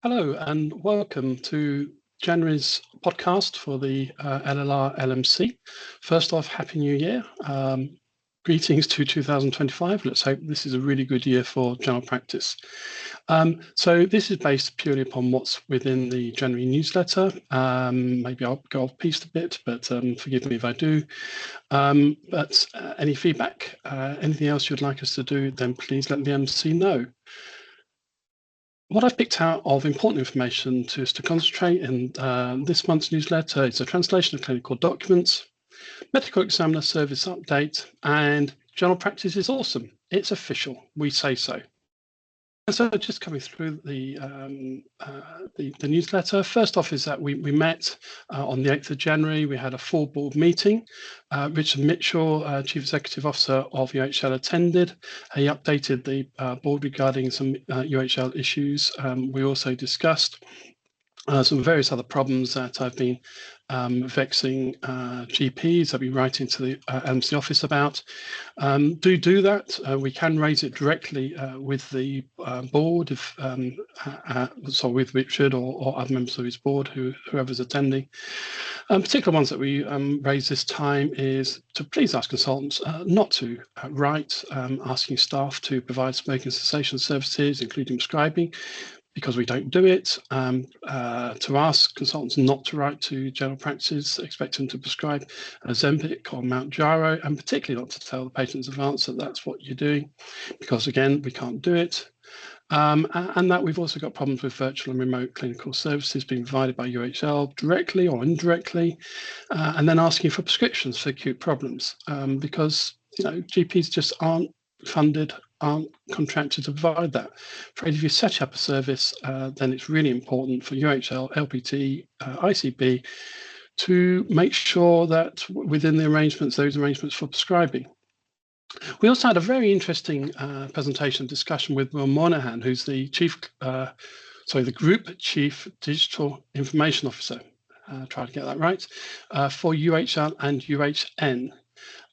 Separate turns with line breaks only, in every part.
Hello and welcome to January's podcast for the LLR LMC. First off, Happy New Year. Greetings to 2025. Let's hope this is a really good year for general practice. So this is based purely upon what's within the January newsletter. Maybe I'll go off piste a bit, but forgive me if I do. Any feedback, anything else you'd like us to do, then please let the MC know. What I've picked out of important information to concentrate in this month's newsletter is a translation of clinical documents, medical examiner service update, and general practice is awesome. It's official. We say so. And so just coming through the newsletter, first off is that we met on the 8th of January. We had a full board meeting. Richard Mitchell, Chief Executive Officer of UHL, attended. He updated the board regarding some UHL issues. We also discussed some various other problems that have been vexing GPs. I've been writing to the LMC office about. Do that. We can raise it directly with the board, if so with Richard or other members of his board, whoever's attending. Particular ones that we raise this time is to please ask consultants not to write asking staff to provide smoking cessation services, including prescribing, because we don't do it, to ask consultants not to write to general practices, expect them to prescribe Ozempic or Mount Gyro, and particularly not to tell the patients in advance that that's what you're doing, because again, we can't do it. And that we've also got problems with virtual and remote clinical services being provided by UHL directly or indirectly, and then asking for prescriptions for acute problems, because GPs just aren't funded, aren't contracted to provide that. Afraid if you set up a service, then it's really important for UHL, LPT, ICB to make sure that within the arrangements, those arrangements for prescribing. We also had a very interesting presentation discussion with Will Monahan, who's the the Group Chief Digital Information Officer. Try to get that right, for UHL and UHN.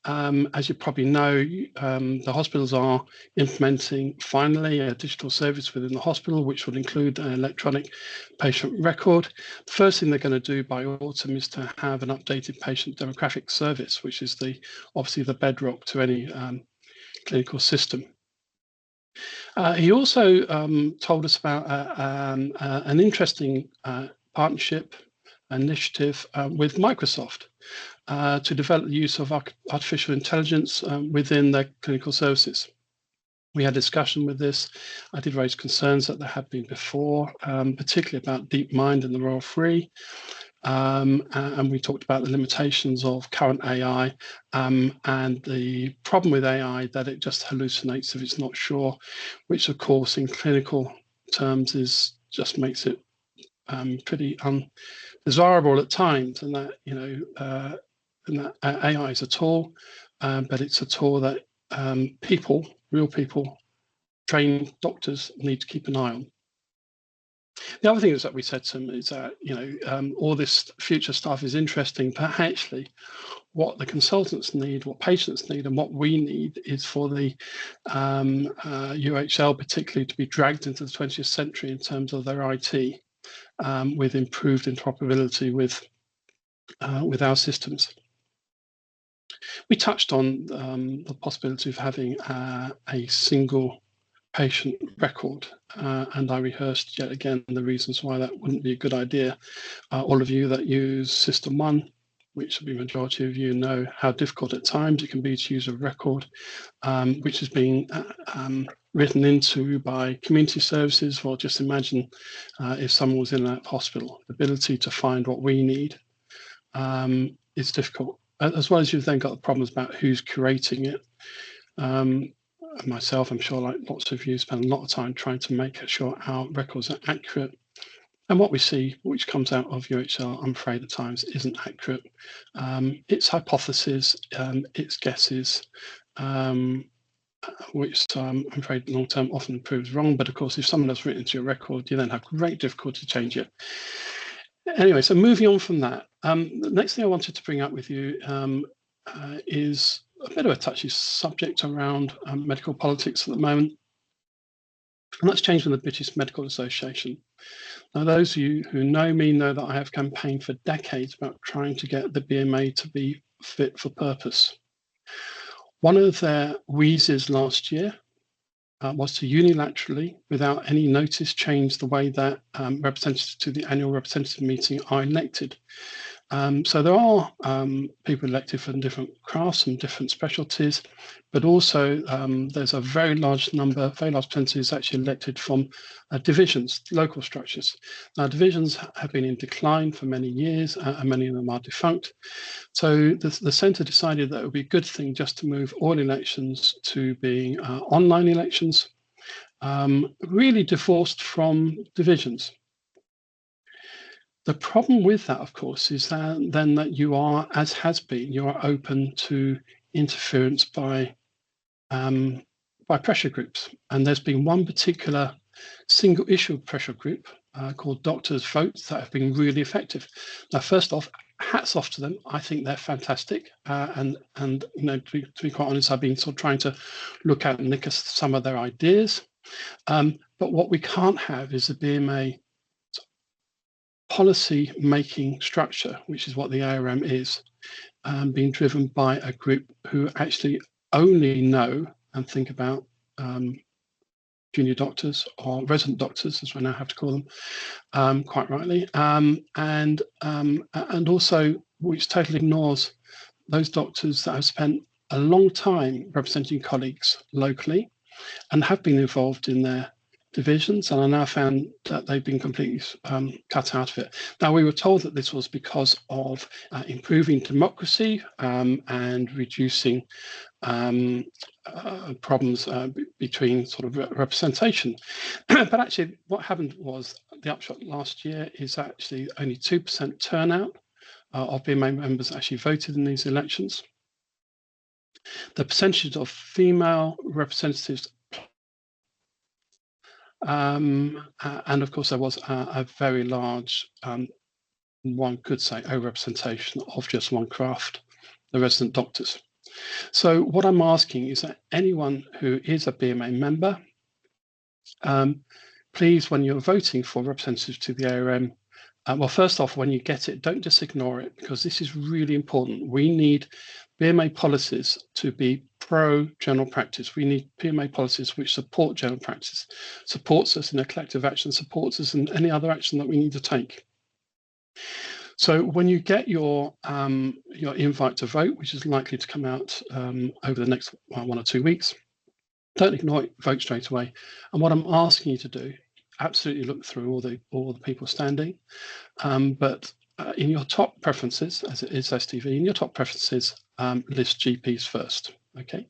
As you probably know, the hospitals are implementing finally a digital service within the hospital, which will include an electronic patient record. The first thing they're going to do by autumn is to have an updated patient demographic service, which is obviously the bedrock to any clinical system. He also told us about an interesting partnership initiative with Microsoft to develop the use of artificial intelligence within their clinical services. We had a discussion with this. I did raise concerns that there had been before, particularly about DeepMind and the Royal Free. And we talked about the limitations of current AI and the problem with AI that it just hallucinates if it's not sure, which of course in clinical terms just makes it pretty undesirable at times, and that and that AI is a tool, but it's a tool that real people, trained doctors need to keep an eye on. The other thing is that we said to them is that all this future stuff is interesting, but actually what the consultants need, what patients need, and what we need is for the UHL particularly to be dragged into the 20th century in terms of their IT, with improved interoperability with our systems. We touched on the possibility of having a single patient record, and I rehearsed yet again the reasons why that wouldn't be a good idea. All of you that use System 1, which the majority of you know how difficult at times it can be to use a record, which is being written into by community services. Well, just imagine if someone was in a hospital, the ability to find what we need is difficult. As well as you've then got the problems about who's curating it. Myself, I'm sure, like lots of you, spend a lot of time trying to make sure our records are accurate. And what we see, which comes out of UHL, I'm afraid at times isn't accurate. It's hypotheses, it's guesses, which I'm afraid long term often proves wrong. But of course, if someone has written into your record, you then have great difficulty to change it. Anyway, so moving on from that, the next thing I wanted to bring up with you is a bit of a touchy subject around medical politics at the moment. And that's changed from the British Medical Association. Now, those of you who know me know that I have campaigned for decades about trying to get the BMA to be fit for purpose. One of their wheezes last year was to unilaterally, without any notice, change the way that representatives to the annual representative meeting are elected. So there are people elected from different crafts and different specialties, but also there's a very large percentage actually elected from divisions, local structures. Now, divisions have been in decline for many years, and many of them are defunct. So the centre decided that it would be a good thing just to move all elections to being online elections, really divorced from divisions. The problem with that, of course, is that then that you are, as has been, you are open to interference by pressure groups. And there's been one particular single issue pressure group called Doctors' Votes that have been really effective. Now, first off, hats off to them. I think they're fantastic. And you know, to be quite honest, I've been sort of trying to look at and nick some of their ideas. But what we can't have is a BMA policy making structure, which is what the ARM is, being driven by a group who actually only know and think about junior doctors or resident doctors, as we now have to call them, quite rightly, and also which totally ignores those doctors that have spent a long time representing colleagues locally and have been involved in their divisions, and I now found that they've been completely cut out of it. Now, we were told that this was because of improving democracy and reducing problems between sort of representation. But actually, what happened was the upshot last year is actually only 2% turnout of BMA members actually voted in these elections. The percentage of female representatives and of course, there was a very large, one could say, overrepresentation of just one craft, the resident doctors. So what I'm asking is that anyone who is a BMA member, please, when you're voting for representatives to the ARM, well, first off, when you get it, don't just ignore it, because this is really important. We need BMA policies to be pro general practice. We need BMA policies which support general practice, supports us in a collective action, supports us in any other action that we need to take. So when you get your invite to vote, which is likely to come out over the next 1 or 2 weeks, don't ignore it, vote straight away. And what I'm asking you to do, absolutely look through all the people standing, but in your top preferences, as it is STV, in your top preferences, list GPs first, okay?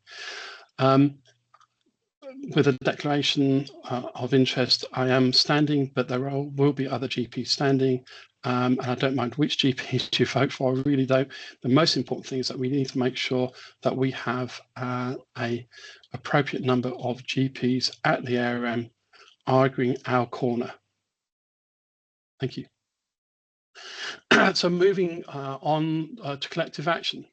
With a declaration of interest, I am standing, but there will be other GPs standing, and I don't mind which GPs you vote for, I really don't. The most important thing is that we need to make sure that we have a appropriate number of GPs at the ARM arguing our corner. Thank you. So moving on to collective action.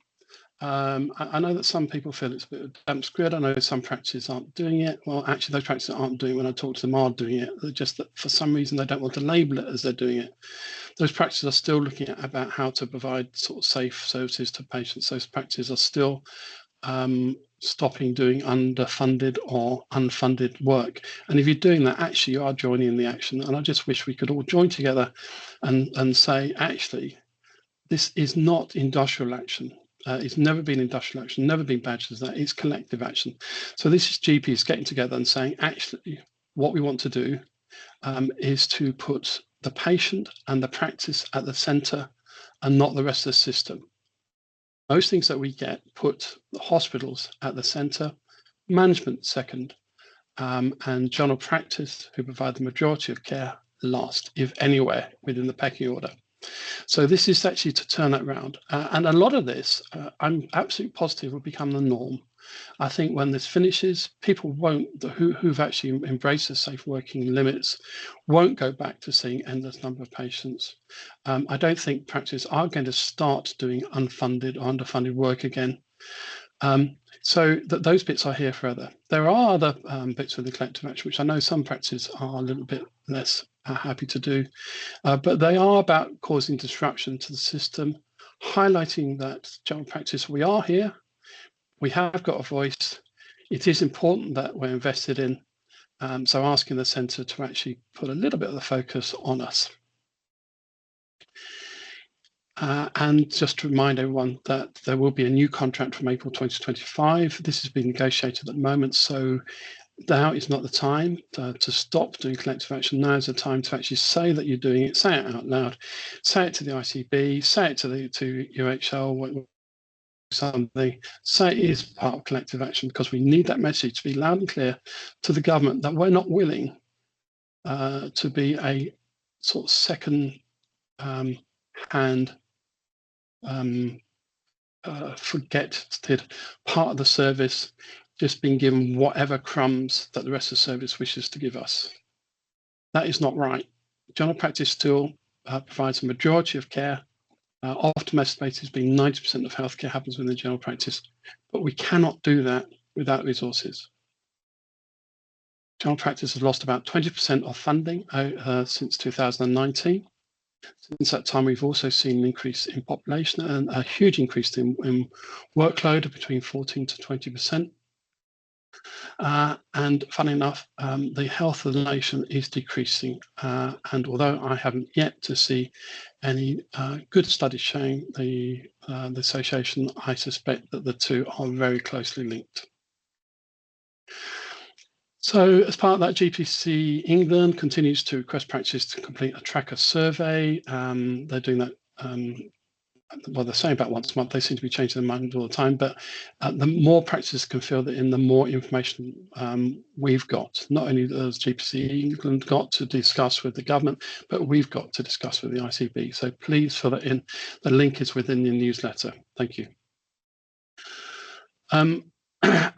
I know that some people feel it's a bit of a damp squid. I know some practices aren't doing it. Well, actually, those practices aren't doing it when I talk to them are doing it. They're just that for some reason they don't want to label it as they're doing it. Those practices are still looking at about how to provide sort of safe services to patients. Those practices are still stopping doing underfunded or unfunded work. And if you're doing that, actually you are joining in the action. And I just wish we could all join together and say, actually, this is not industrial action. It's never been industrial action, never been badged as that. It's collective action. So this is GPs getting together and saying, actually, what we want to do is to put the patient and the practice at the center and not the rest of the system. Most things that we get put the hospitals at the center, management second, and general practice, who provide the majority of care, last, if anywhere within the pecking order. So this is actually to turn that around. And a lot of this, I'm absolutely positive, will become the norm. I think when this finishes, people who've actually embraced the safe working limits won't go back to seeing endless number of patients. I don't think practices are going to start doing unfunded or underfunded work again. So those bits are here forever. There are other bits with the collective action, which I know some practices are a little bit less happy to do, but they are about causing disruption to the system, highlighting that general practice, we are here, we have got a voice, it is important that we're invested in, so asking the centre to actually put a little bit of the focus on us. And just to remind everyone that there will be a new contract from April 2025. This has been negotiated at the moment, so now is not the time to stop doing collective action. Now is the time to actually say that you're doing it, say it out loud, say it to the ICB, say it to UHL, something, say it is part of collective action, because we need that message to be loud and clear to the government that we're not willing to be a sort of second hand forgetted part of the service, just being given whatever crumbs that the rest of the service wishes to give us. That is not right. General practice still provides a majority of care. Often estimated being 90% of healthcare happens within general practice, but we cannot do that without resources. General practice has lost about 20% of funding since 2019. Since that time, we've also seen an increase in population and a huge increase in workload of between 14 to 20%. And funny enough, the health of the nation is decreasing. And although I haven't yet to see any good studies showing the association, I suspect that the two are very closely linked. So as part of that, GPC England continues to request practices to complete a tracker survey. They're doing that, well, they're saying about once a month. They seem to be changing their mind all the time, but the more practices can fill in, the more information we've got. Not only does GPC England got to discuss with the government, but we've got to discuss with the ICB. So please fill that in. The link is within the newsletter. Thank you.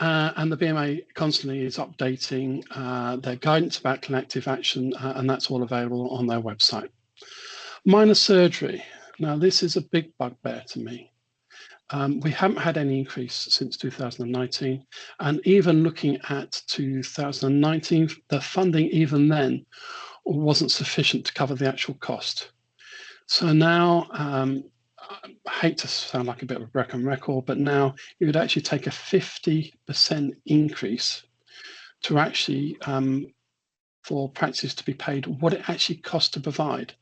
And the BMA constantly is updating their guidance about collective action, and that's all available on their website. Minor surgery. Now, this is a big bugbear to me. We haven't had any increase since 2019, and even looking at 2019, the funding even then wasn't sufficient to cover the actual cost. So now, I hate to sound like a bit of a broken record, but now it would actually take a 50% increase to actually for practice to be paid what it actually costs to provide.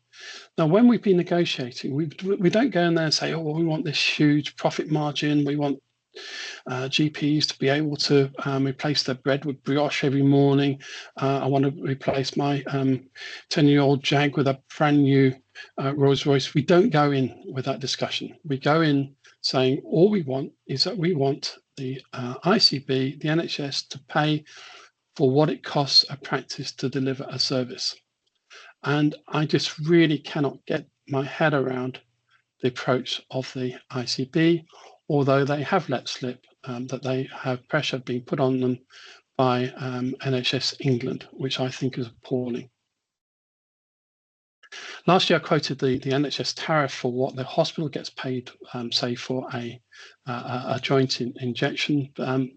Now, when we've been negotiating, we don't go in there and say, oh, well, we want this huge profit margin. We want GPs to be able to replace their bread with brioche every morning. I want to replace my 10-year-old Jag with a brand new Rolls Royce. We don't go in with that discussion. We go in saying all we want is that we want the ICB, the NHS, to pay for what it costs a practice to deliver a service. And I just really cannot get my head around the approach of the ICB, although they have let slip that they have pressure being put on them by NHS England, which I think is appalling. Last year, I quoted the NHS tariff for what the hospital gets paid, say, for a joint injection, but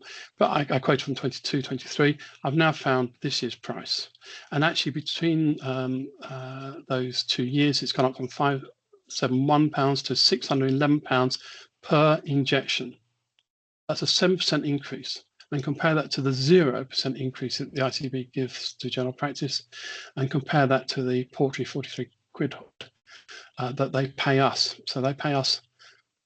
I quoted from 22, 23. I've now found this year's price. And actually, between those 2 years, it's gone up from £571 to £611 per injection. That's a 7% increase. And compare that to the 0% increase that the ICB gives to general practice, and compare that to the paltry 43 quid that they pay us. So they pay us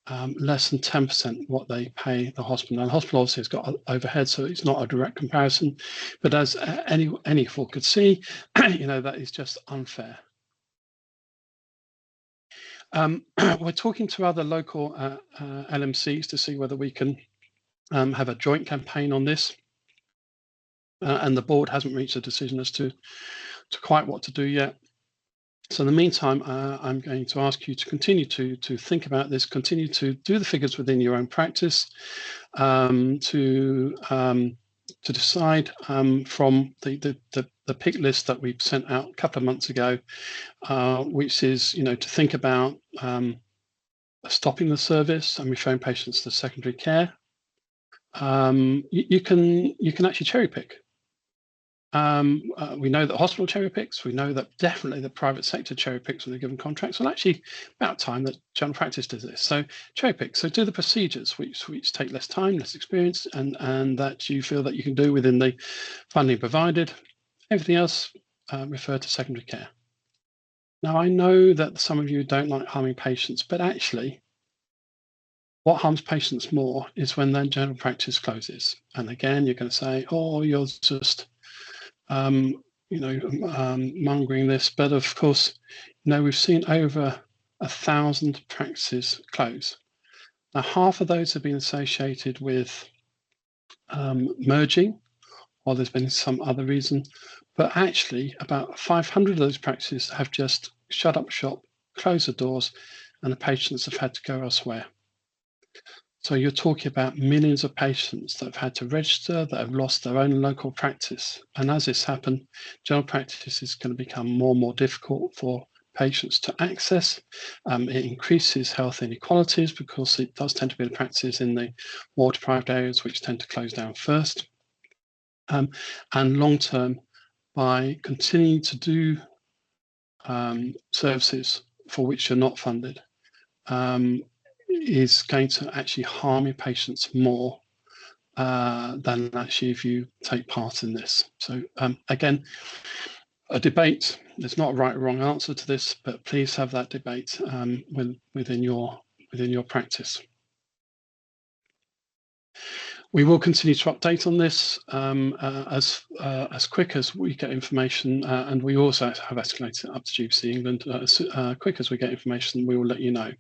less than 10% what they pay the hospital. Now, the hospital obviously has got overhead, so it's not a direct comparison. But as any fool could see, that is just unfair. We're talking to other local LMCs to see whether we can have a joint campaign on this, and the board hasn't reached a decision as to quite what to do yet. So in the meantime, I'm going to ask you to continue to think about this, continue to do the figures within your own practice, to decide from the pick list that we sent out a couple of months ago, which is to think about stopping the service and referring patients to secondary care. you can actually cherry pick. We know that hospital cherry picks. We know that definitely the private sector cherry picks when they're given contracts. Well, actually, about time that general practice does this. So cherry pick. So do the procedures which take less time, less experience, and that you feel that you can do within the funding provided. Everything else, refer to secondary care. Now, I know that some of you don't like harming patients, but actually, what harms patients more is when their general practice closes. And again, you're going to say, "Oh, you're just." Mongering this, but of course, we've seen over 1,000 practices close. Now, half of those have been associated with merging, or there's been some other reason, but actually about 500 of those practices have just shut up shop, closed the doors, and the patients have had to go elsewhere. So you're talking about millions of patients that have had to register, that have lost their own local practice. And as this happened, general practice is going to become more and more difficult for patients to access. It increases health inequalities because it does tend to be the practices in the more deprived areas which tend to close down first. And long term, by continuing to do services for which you're not funded, is going to actually harm your patients more than actually if you take part in this. So again, a debate. There's not a right or wrong answer to this, but please have that debate within your practice. We will continue to update on this as quick as we get information, and we also have escalated it up to GPC England. As quick as we get information, we will let you know.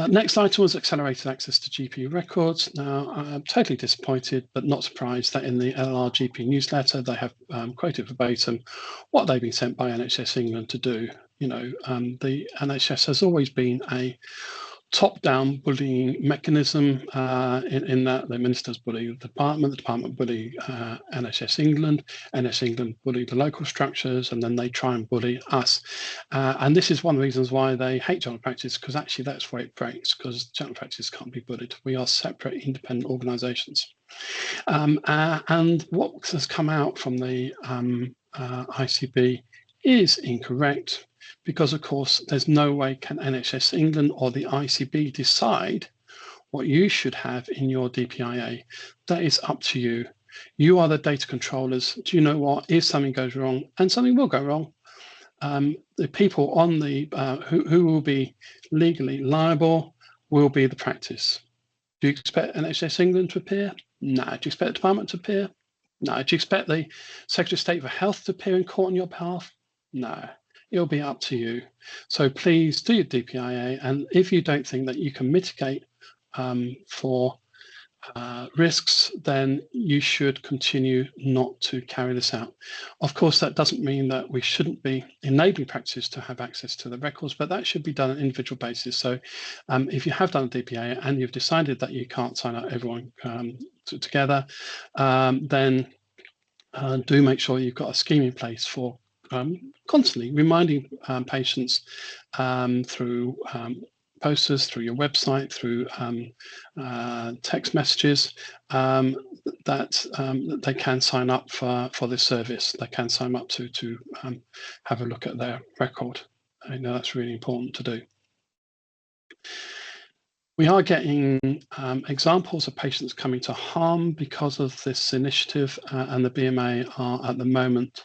Next item was accelerated access to GP records. Now, I'm totally disappointed, but not surprised that in the LR GP newsletter, they have quoted verbatim what they've been sent by NHS England to do. The NHS has always been a top-down bullying mechanism in that the ministers bully the department bully NHS England bully the local structures, and then they try and bully us. And this is one of the reasons why they hate general practice, because actually that's where it breaks, because general practice can't be bullied. We are separate, independent organisations. And what has come out from the ICB is incorrect, because of course there's no way can NHS England or the ICB decide what you should have in your DPIA. That is up to you. You are the data controllers. Do you know what? If something goes wrong, and something will go wrong, the people on the who will be legally liable will be the practice. Do you expect NHS England to appear? No. Do you expect the department to appear? No. Do you expect the Secretary of State for Health to appear in court on your behalf? No. It'll be up to you. So please do your DPIA, and if you don't think that you can mitigate for risks, then you should continue not to carry this out. Of course, that doesn't mean that we shouldn't be enabling practices to have access to the records, but that should be done on an individual basis. So if you have done a DPA and you've decided that you can't sign up everyone together, then do make sure you've got a scheme in place for constantly reminding patients through posters, through your website, through text messages, that they can sign up for this service. They can sign up to have a look at their record. I know that's really important to do. We are getting examples of patients coming to harm because of this initiative, and the BMA are at the moment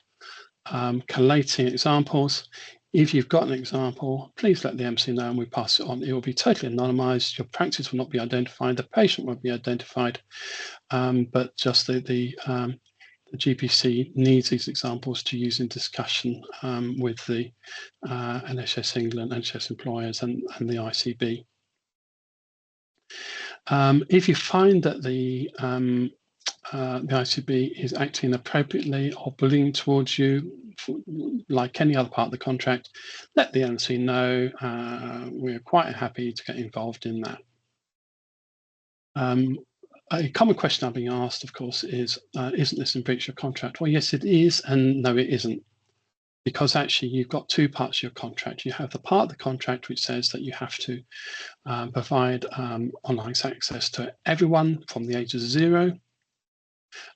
collating examples. If you've got an example, please let the MC know and we pass it on. It will be totally anonymized. Your practice will not be identified. The patient won't be identified, but just the GPC needs these examples to use in discussion with the NHS England, NHS employers, and the ICB. If you find that the ICB is acting inappropriately or bullying towards you, like any other part of the contract, let the MC know. We're quite happy to get involved in that. A common question I'm being asked, of course, is, isn't this in breach of contract? Well, yes, it is, and no, it isn't. because actually you've got two parts of your contract. You have the part of the contract which says that you have to provide online access to everyone from the age of 0.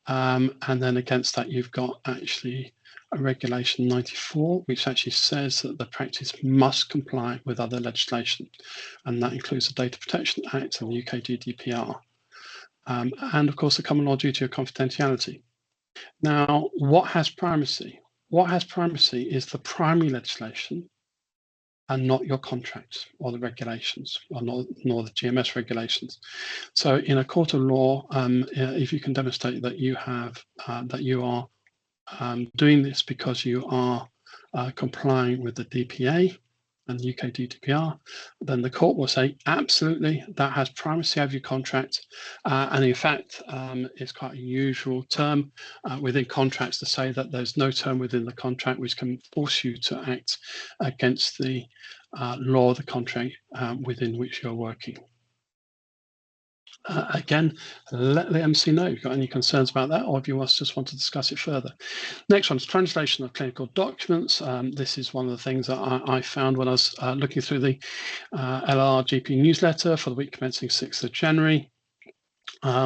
And then against that, you've got actually a regulation 94, which actually says that the practice must comply with other legislation. And that includes the Data Protection Act and the UK GDPR. And of course, the common law duty of confidentiality. Now, what has primacy? What has primacy is the primary legislation and not your contracts or the regulations, or nor the GMS regulations. So in a court of law, if you can demonstrate that you have that you are doing this because you are complying with the DPA and the UK GDPR, then the court will say, absolutely, that has primacy over your contract. And in fact, it's quite a usual term within contracts to say that there's no term within the contract which can force you to act against the law of the contract within which you're working. Again, let the MC know if you've got any concerns about that, or if you just want to discuss it further. Next one is translation of clinical documents. This is one of the things that I found when I was looking through the LRGP newsletter for the week commencing 6th of January,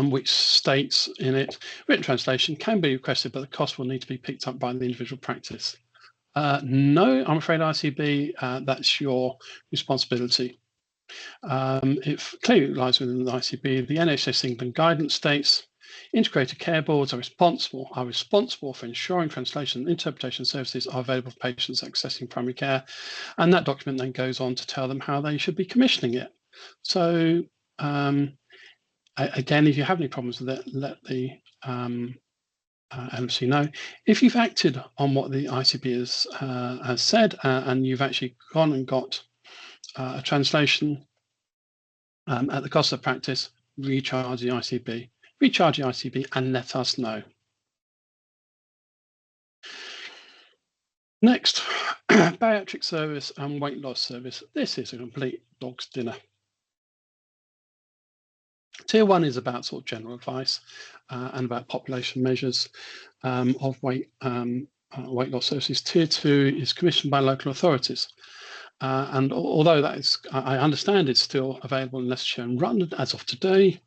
which states in it, written translation can be requested, but the cost will need to be picked up by the individual practice. No, I'm afraid ICB, that's your responsibility. It clearly lies within the ICB. The NHS England guidance states integrated care boards are responsible for ensuring translation and interpretation services are available for patients accessing primary care, and that document then goes on to tell them how they should be commissioning it. So again, if you have any problems with it, let the MC know. If you've acted on what the ICB has said and you've actually gone and got a translation at the cost of practice, recharge the ICB. Recharge the ICB and let us know. Next, bariatric service and weight loss service. This is a complete dog's dinner. Tier 1 is about sort of general advice and about population measures of weight loss services. Tier 2 is commissioned by local authorities. And although that is, I understand it's still available in Leicestershire and Rutland as of today,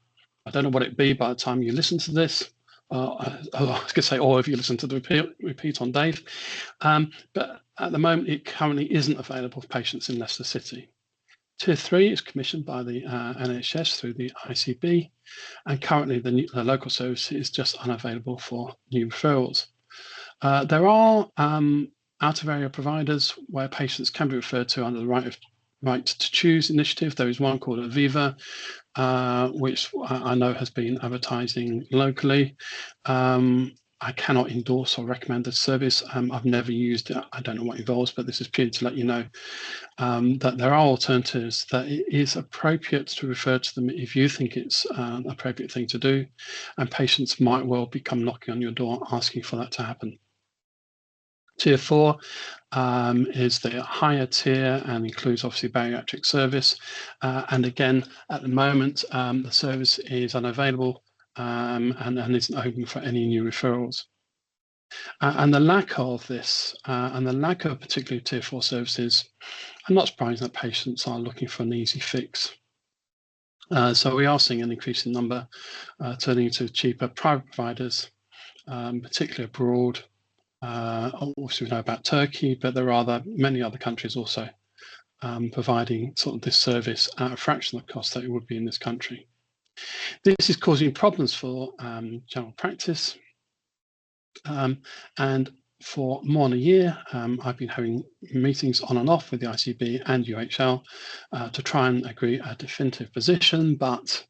I don't know what it'd be by the time you listen to this. I was going to say, or if you listen to the repeat on Dave. But at the moment, it currently isn't available for patients in Leicester City. Tier 3 is commissioned by the NHS through the ICB, and currently the local service is just unavailable for new referrals. There are out-of-area providers where patients can be referred to under the right to choose initiative. There is one called Aviva, which I know has been advertising locally. I cannot endorse or recommend this service. I've never used it. I don't know what it involves, but this is purely to let you know that there are alternatives, that it is appropriate to refer to them if you think it's an appropriate thing to do, and patients might well become knocking on your door asking for that to happen. Tier 4 is the higher tier and includes obviously bariatric service. And again, at the moment, the service is unavailable and isn't open for any new referrals. And the lack of this and the lack of particularly Tier 4 services, I'm not surprised that patients are looking for an easy fix. So we are seeing an increasing number turning to cheaper private providers, particularly abroad. Also, we know about Turkey, but there are many other countries also providing sort of this service at a fraction of the cost that it would be in this country. This is causing problems for general practice, and for more than a year, I've been having meetings on and off with the ICB and UHL to try and agree a definitive position, but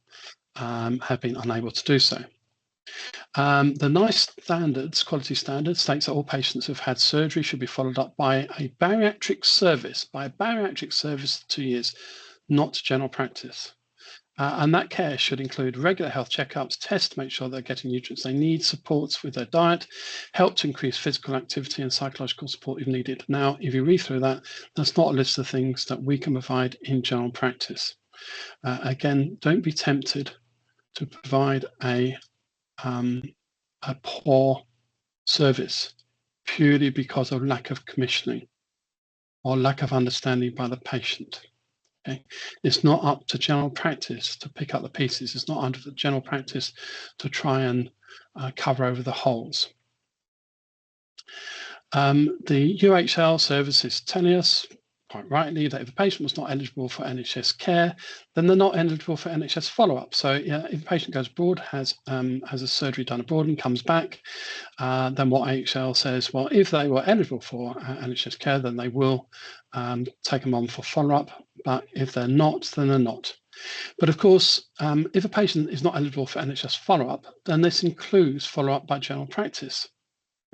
have been unable to do so. The NICE standards, quality standards, states that all patients who've had surgery should be followed up by a bariatric service, for 2 years, not general practice. And that care should include regular health checkups, tests to make sure they're getting nutrients they need, supports with their diet, help to increase physical activity and psychological support if needed. Now, if you read through that, that's not a list of things that we can provide in general practice. Again, don't be tempted to provide a poor service purely because of lack of commissioning or lack of understanding by the patient. Okay, it's not up to general practice to pick up the pieces. It's not under the general practice to try and cover over the holes. The UHL service is telling us, quite rightly, that if a patient was not eligible for NHS care, then they're not eligible for NHS follow-up. So yeah, if a patient goes abroad, has a surgery done abroad and comes back, then what AHL says, well, if they were eligible for NHS care, then they will take them on for follow-up. But if they're not, then they're not. But of course, if a patient is not eligible for NHS follow-up, then this includes follow-up by general practice.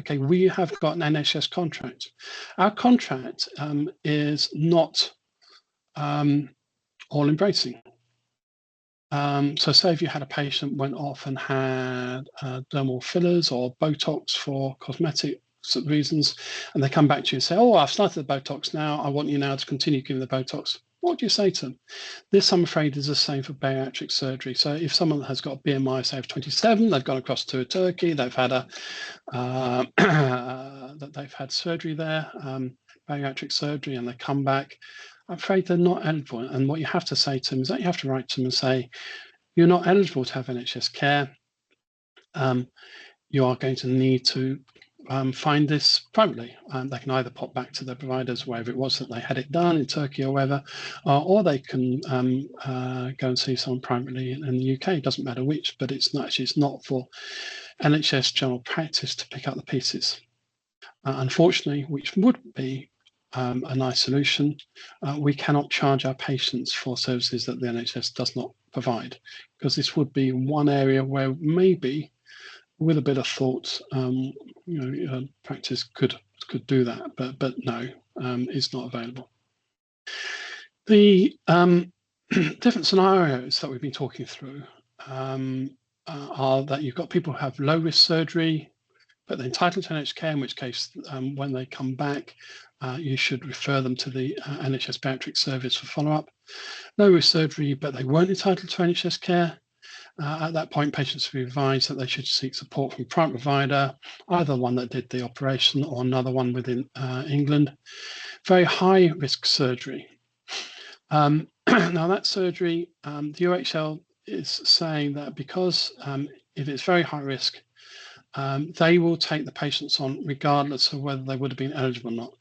Okay, we have got an NHS contract. Our contract is not all embracing. So say if you had a patient went off and had dermal fillers or Botox for cosmetic reasons, and they come back to you and say, oh, I've started the Botox now, I want you now to continue giving the Botox. What do you say to them? This, I'm afraid, is the same for bariatric surgery. So if someone has got a BMI, say, of 27, they've gone across to Turkey, they've had they've had surgery there, bariatric surgery, and they come back, I'm afraid they're not eligible. And what you have to say to them is that you have to write to them and say, you're not eligible to have NHS care. You are going to need to find this privately. They can either pop back to their providers, wherever it was that they had it done in Turkey or wherever, or they can go and see someone privately in the UK. It doesn't matter which, but it's not for NHS general practice to pick up the pieces. Unfortunately, which would be a nice solution, we cannot charge our patients for services that the NHS does not provide, because this would be one area where maybe, with a bit of thought, practice could do that, but no, it's not available. The different scenarios that we've been talking through are that you've got people who have low risk surgery, but they're entitled to NHS care, in which case, when they come back, you should refer them to the NHS bariatric service for follow-up. Low risk surgery, but they weren't entitled to NHS care. At that point, patients will be advised that they should seek support from a private provider, either one that did the operation or another one within England. Very high risk surgery. Now that surgery, the UHL is saying that because if it's very high risk, they will take the patients on regardless of whether they would have been eligible or not.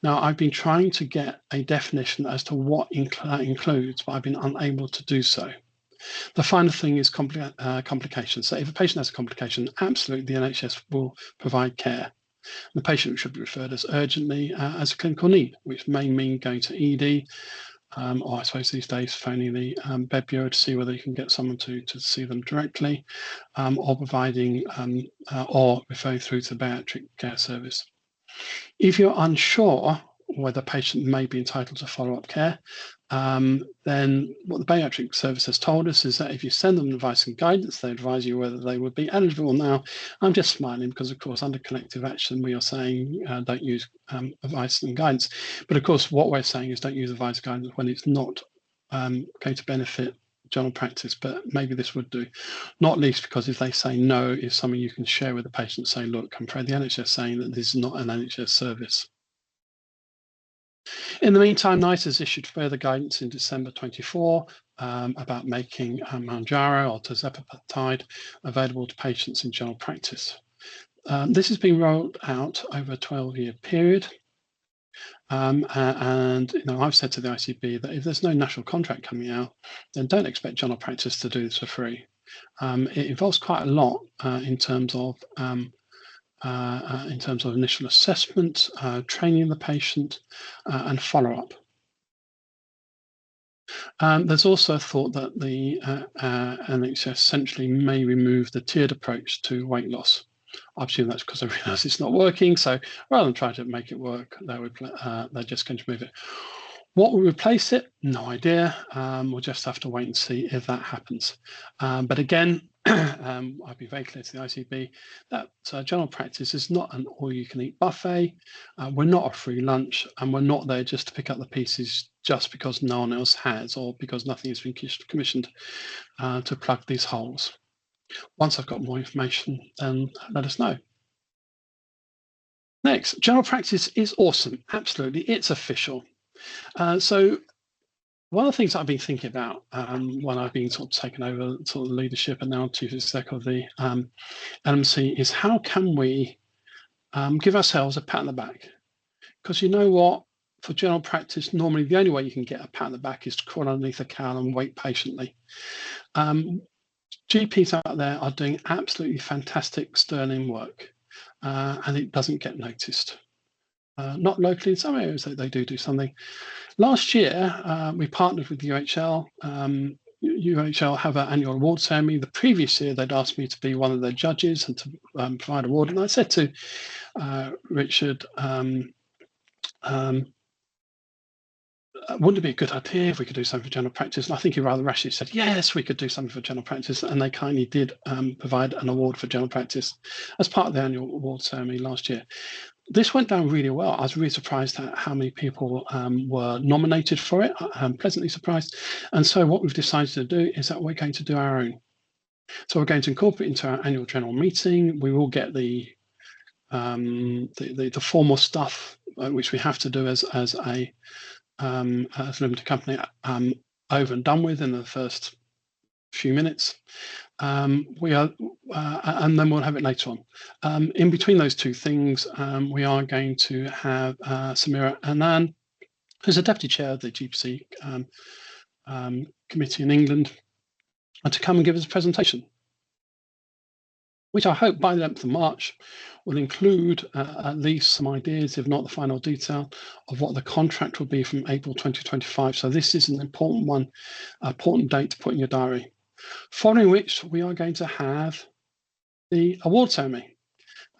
Now, I've been trying to get a definition as to what that includes, but I've been unable to do so. The final thing is complications. So if a patient has a complication, absolutely the NHS will provide care. The patient should be referred as urgently as a clinical need, which may mean going to ED, or I suppose these days phoning the bed bureau to see whether you can get someone to see them directly, or providing or referring through to the bariatric care service. If you're unsure whether a patient may be entitled to follow-up care, then what the bariatric service has told us is that if you send them advice and guidance, they advise you whether they would be eligible. Now, I'm just smiling because, of course, under collective action, we are saying don't use advice and guidance. But, of course, what we're saying is don't use advice and guidance when it's not going to benefit general practice, but maybe this would do, not least because if they say no, it's something you can share with the patient, say, look, I'm afraid the NHS saying that this is not an NHS service. In the meantime, NICE has issued further guidance in December 24 about making Mounjaro or tirzepatide available to patients in general practice. This has been rolled out over a 12-year period. And I've said to the ICB that if there's no national contract coming out, then don't expect general practice to do this for free. It involves quite a lot in terms of initial assessment, training the patient, and follow-up. There's also a thought that the NHS essentially may remove the tiered approach to weight loss. I assume that's because they realise it's not working. So rather than try to make it work, they're just going to move it. What will replace it? No idea. We'll just have to wait and see if that happens. But again, I'll be very clear to the ICB that general practice is not an all-you-can-eat buffet. We're not a free lunch, and we're not there just to pick up the pieces just because no one else has or because nothing has been commissioned to plug these holes. Once I've got more information, then let us know. Next, general practice is awesome. Absolutely, it's official. So one of the things I've been thinking about when I've been sort of taken over sort of leadership and now chief exec of the LMC is how can we give ourselves a pat on the back? Because you know what? For general practice, normally the only way you can get a pat on the back is to crawl underneath a cowl and wait patiently. GPs out there are doing absolutely fantastic, sterling work, and it doesn't get noticed. Not locally, in some areas they do something. Last year, we partnered with UHL. UHL have an annual award ceremony. The previous year, they'd asked me to be one of their judges and to provide award. And I said to Richard, wouldn't it be a good idea if we could do something for general practice? And I think he rather rashly said, yes, we could do something for general practice. And they kindly did provide an award for general practice as part of the annual award ceremony last year. This went down really well. I was really surprised at how many people were nominated for it. I'm pleasantly surprised. And so what we've decided to do is that we're going to do our own. So we're going to incorporate into our annual general meeting. We will get the formal stuff which we have to do as a limited company over and done with in the first few minutes. We are, and then we'll have it later on. In between those two things, we are going to have Samira Anand, who's a deputy chair of the GPC committee in England, to come and give us a presentation, which I hope by the 11th of March will include at least some ideas, if not the final detail, of what the contract will be from April 2025. So this is an important one, important date to put in your diary. Following which, we are going to have the award ceremony.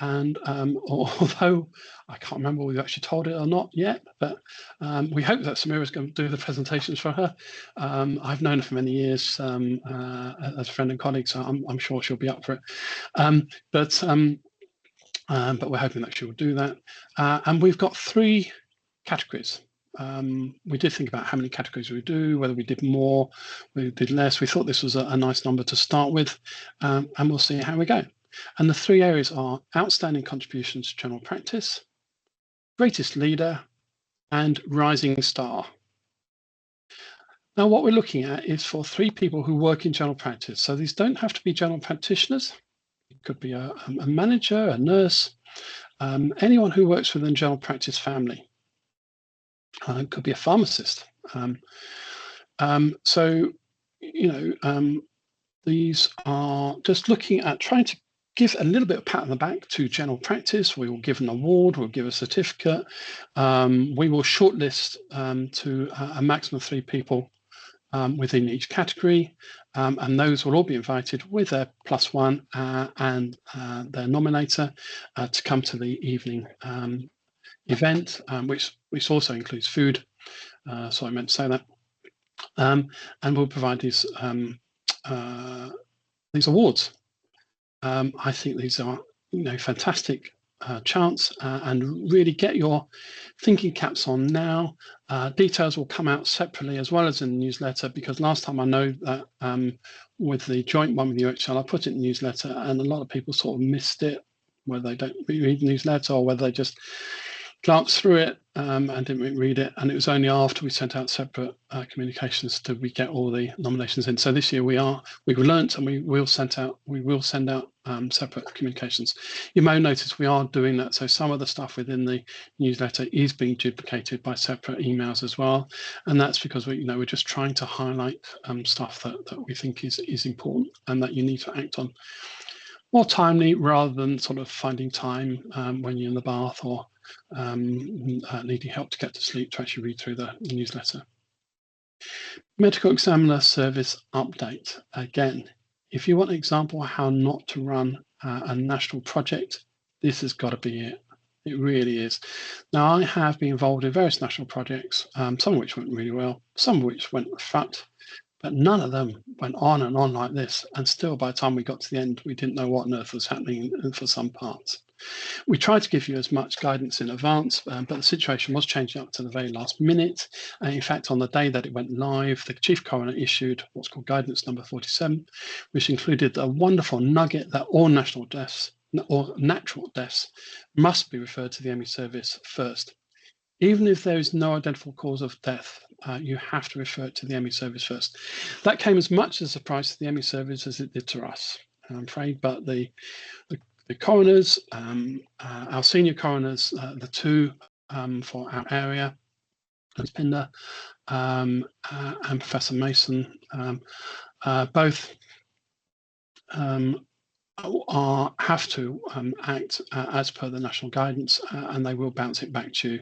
And although I can't remember whether we've actually told it or not yet, but we hope that Samira is going to do the presentations for her. I've known her for many years as a friend and colleague, so I'm sure she'll be up for it. But we're hoping that she will do that. And we've got 3 categories. We did think about how many categories we do, whether we did more, we did less. We thought this was a nice number to start with, and we'll see how we go. And the 3 areas are outstanding contributions to general practice, greatest leader, and rising star. Now, what we're looking at is for 3 people who work in general practice. So these don't have to be general practitioners. It could be a manager, a nurse, anyone who works within general practice family. It could be a pharmacist. So, these are just looking at trying to give a little bit of pat on the back to general practice. We will give an award, we'll give a certificate. We will shortlist to a maximum of 3 people within each category. And those will all be invited with their +1 and their nominator to come to the evening event, which also includes food. So I meant to say that. And we'll provide these awards. I think these are, fantastic chance and really get your thinking caps on now. Details will come out separately as well as in the newsletter, because last time I know that with the joint one with UHL, I put it in the newsletter and a lot of people sort of missed it, whether they don't read the newsletter or whether they just glanced through it and didn't read it. And it was only after we sent out separate communications did we get all the nominations in. So this year we've learnt and we will send out separate communications. You may notice we are doing that. So some of the stuff within the newsletter is being duplicated by separate emails as well. And that's because we're just trying to highlight stuff that we think is important and that you need to act on more timely, rather than sort of finding time when you're in the bath or needing help to get to sleep to actually read through the newsletter. Medical examiner service update. Again, if you want an example of how not to run a national project, this has got to be it. It really is. Now, I have been involved in various national projects, some of which went really well, some of which went fucked, but none of them went on and on like this. And still, by the time we got to the end, we didn't know what on earth was happening for some parts. We tried to give you as much guidance in advance, but the situation was changing up to the very last minute. In fact, on the day that it went live, the Chief Coroner issued what's called Guidance Number 47, which included a wonderful nugget that all national deaths or natural deaths must be referred to the ME service first. Even if there is no identifiable cause of death, you have to refer it to the ME service first. That came as much as a surprise to the ME service as it did to us, I'm afraid, but the coroners, our senior coroners, the two for our area, Pinder and Professor Mason, both have to act as per the national guidance, and they will bounce it back to you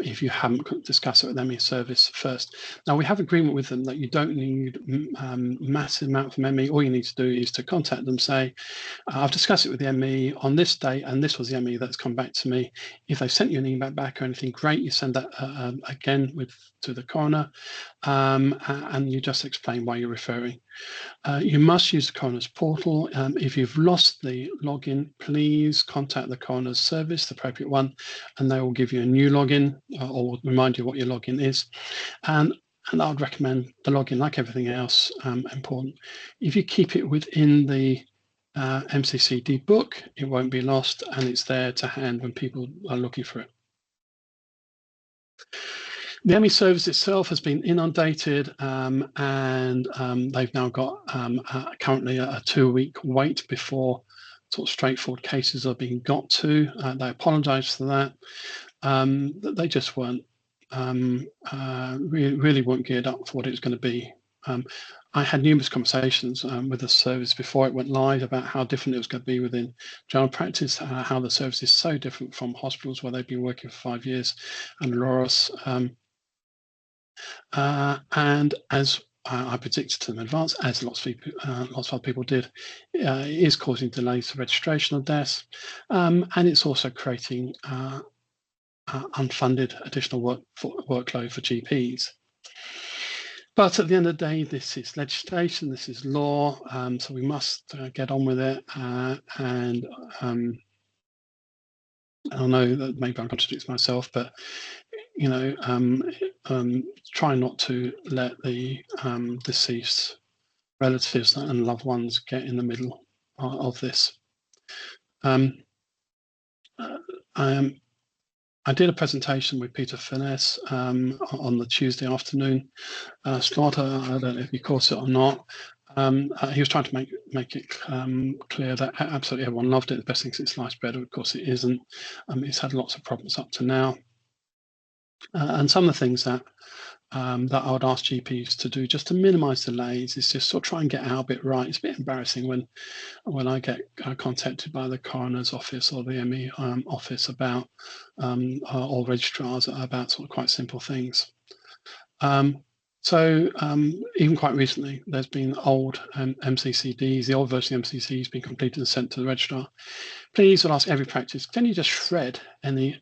if you haven't discussed it with ME service first. Now, we have agreement with them that you don't need massive amount from ME. All you need to do is to contact them, say, I've discussed it with the ME on this date, and this was the ME that's come back to me. If they sent you an email back or anything, great, you send that again to the coroner, and you just explain why you're referring. You must use the coroner's portal. If you've lost the login, please contact the coroner's service, the appropriate one, and they will give you a new login or remind you what your login is. And I would recommend the login, like everything else, important. If you keep it within the MCCD book, it won't be lost, and it's there to hand when people are looking for it. The ME service itself has been inundated, and they've now got currently a 2-week wait before sort of straightforward cases are being got to. They apologise for that. They just weren't really weren't geared up for what it was going to be. I had numerous conversations with the service before it went live about how different it was going to be within general practice, how the service is so different from hospitals where they've been working for 5 years and Loris. And as I predicted to them in advance, as lots of other people did, it is causing delays to registration of deaths, and it's also creating unfunded additional workload for GPs. But at the end of the day, this is legislation, this is law, so we must get on with it. And I know that maybe I'm contradicting myself, but try not to let the deceased relatives and loved ones get in the middle of this. I did a presentation with Peter Finesse on the Tuesday afternoon slot. I don't know if you caught it or not. He was trying to make it clear that absolutely everyone loved it. The best thing since sliced bread. Of course, it isn't. It's had lots of problems up to now. And some of the things that I would ask GPs to do just to minimise delays is just sort of try and get our bit right. It's a bit embarrassing when I get contacted by the coroner's office or the ME office about or registrars about sort of quite simple things. So even quite recently, there's been old MCCDs, the old version of MCC has been completed and sent to the registrar. Please, I'll ask every practice, can you just shred any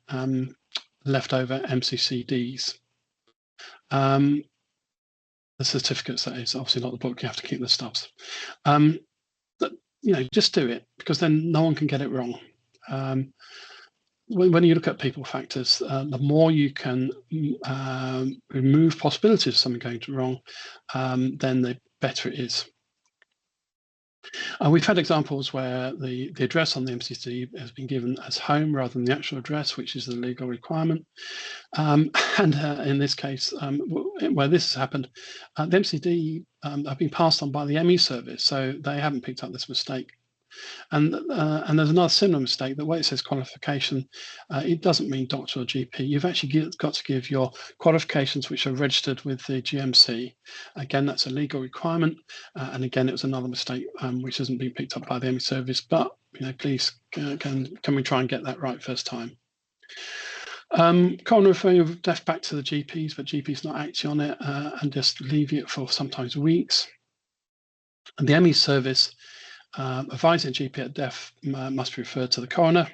leftover MCCDs? The certificates, that is, obviously not the book, you have to keep the stubs. But, just do it, because then no one can get it wrong. When you look at people factors, the more you can remove possibilities of something going wrong, then the better it is. We've had examples where the address on the MCC has been given as home rather than the actual address, which is the legal requirement. And in this case, where this has happened, the MCD have been passed on by the ME service, so they haven't picked up this mistake. And there's another similar mistake, that where it says qualification, it doesn't mean doctor or GP. You've actually got to give your qualifications which are registered with the GMC. Again, that's a legal requirement. And again, it was another mistake which hasn't been picked up by the ME service. But please, can we try and get that right first time? Coroner referring of death back to the GPs, but GPs not acting on it and just leaving it for sometimes weeks. And the ME service advising GP at death must be referred to the coroner.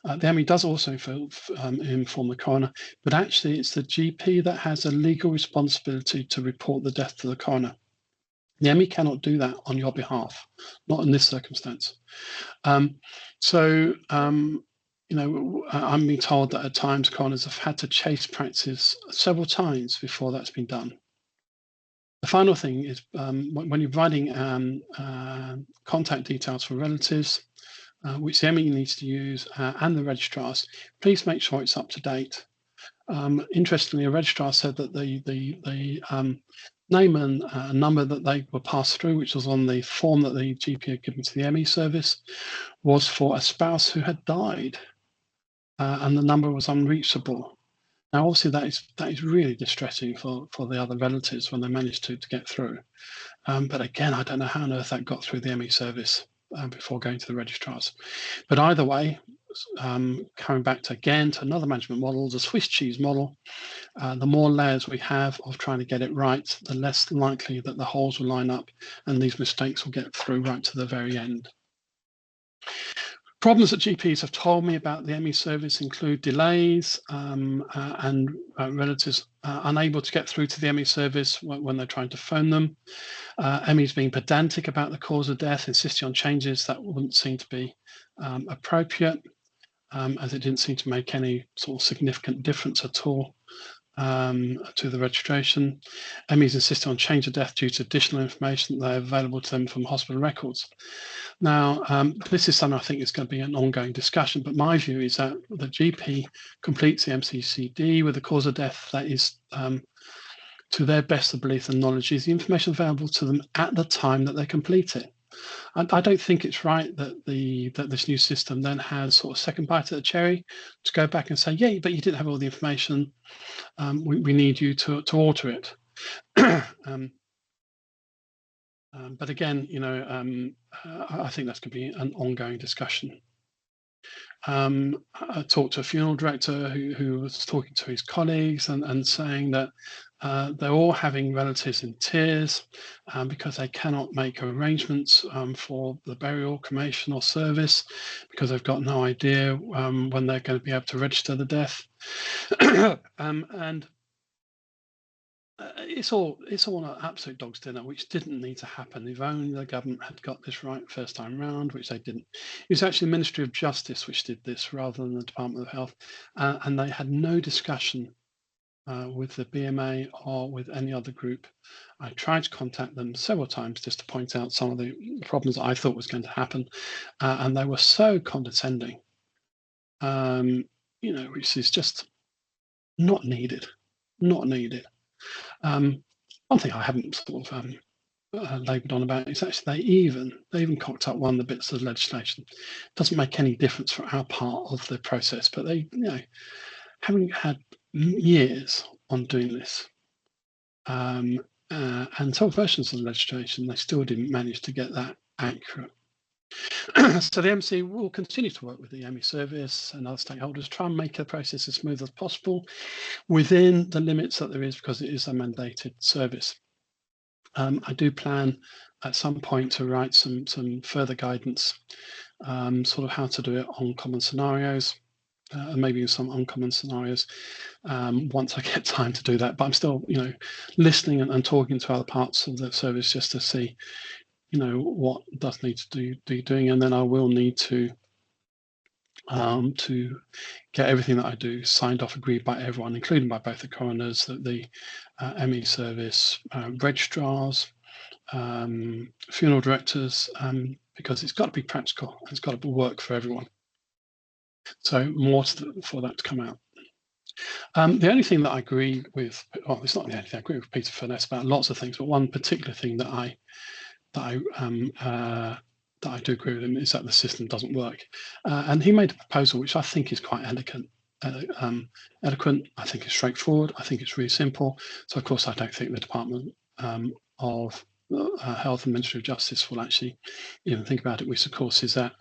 The ME does also inform the coroner, but actually it's the GP that has a legal responsibility to report the death to the coroner. The ME cannot do that on your behalf, not in this circumstance. I'm being told that at times coroners have had to chase practice several times before that's been done. The final thing is when you're providing contact details for relatives, which the ME needs to use, and the registrars, please make sure it's up to date. Interestingly, a registrar said that the name and number that they were passed through, which was on the form that the GP had given to the ME service, was for a spouse who had died, and the number was unreachable. Now, obviously, that is really distressing for the other relatives when they managed to get through. But again, I don't know how on earth that got through the ME service before going to the registrars. But either way, coming back to another management model, the Swiss cheese model, the more layers we have of trying to get it right, the less likely that the holes will line up and these mistakes will get through right to the very end. Problems that GPs have told me about the ME service include delays and relatives unable to get through to the ME service when they're trying to phone them. MEs being pedantic about the cause of death, insisting on changes that wouldn't seem to be appropriate, as it didn't seem to make any sort of significant difference at all to the registration. MEs insisting on change of death due to additional information that are available to them from hospital records. Now, this is something I think is going to be an ongoing discussion, but my view is that the GP completes the MCCD with the cause of death that is, to their best of belief and knowledge, is the information available to them at the time that they complete it. I don't think it's right that this new system then has sort of second bite at the cherry to go back and say, yeah, but you didn't have all the information. We need you to alter it. But again, I think that's going to be an ongoing discussion. I talked to a funeral director who was talking to his colleagues and saying that they're all having relatives in tears because they cannot make arrangements for the burial, cremation, or service because they've got no idea when they're going to be able to register the death. And it's all an absolute dog's dinner, which didn't need to happen. If only the government had got this right first time round, which they didn't. It was actually the Ministry of Justice which did this rather than the Department of Health, and they had no discussion with the BMA or with any other group. I tried to contact them several times just to point out some of the problems that I thought was going to happen, and they were so condescending, which is just not needed. Not needed. One thing I haven't sort of laboured on about is actually they even cocked up one of the bits of legislation. It doesn't make any difference for our part of the process, but they, having had years on doing this, and some versions of the legislation, they still didn't manage to get that accurate. So the MC will continue to work with the ME service and other stakeholders, try and make the process as smooth as possible within the limits that there is, because it is a mandated service. I do plan at some point to write some further guidance, sort of how to do it on common scenarios, and maybe some uncommon scenarios once I get time to do that. But I'm still, listening and talking to other parts of the service just to see, what does need to be doing, and then I will need to get everything that I do signed off, agreed by everyone, including by both the coroners, the ME service, registrars, funeral directors, because it's got to be practical. It's got to work for everyone. So more for that to come out. The only thing that I agree with, well, it's not the only thing I agree with Peter Furness about lots of things, but one particular thing that I do agree with him is that the system doesn't work. And he made a proposal which I think is quite eloquent. I think it's straightforward. I think it's really simple. So of course I don't think the Department of Health and Ministry of Justice will actually even think about it, which of course is that,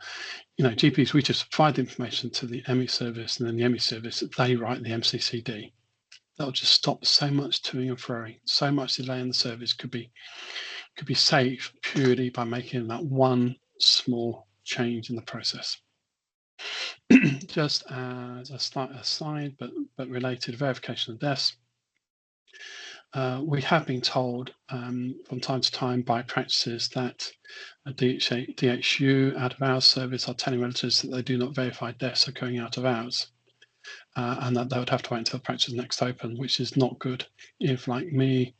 GPs, we just provide the information to the ME service, and then the ME service, they write the MCCD. That'll just stop so much toing and froing, so much delay in the service could be saved purely by making that one small change in the process. Just as a slight aside, but related, verification of deaths. We have been told from time to time by practices that a DHU out of hours service are telling relatives that they do not verify deaths occurring out of hours, and that they would have to wait until the practice is next open, which is not good if, like me,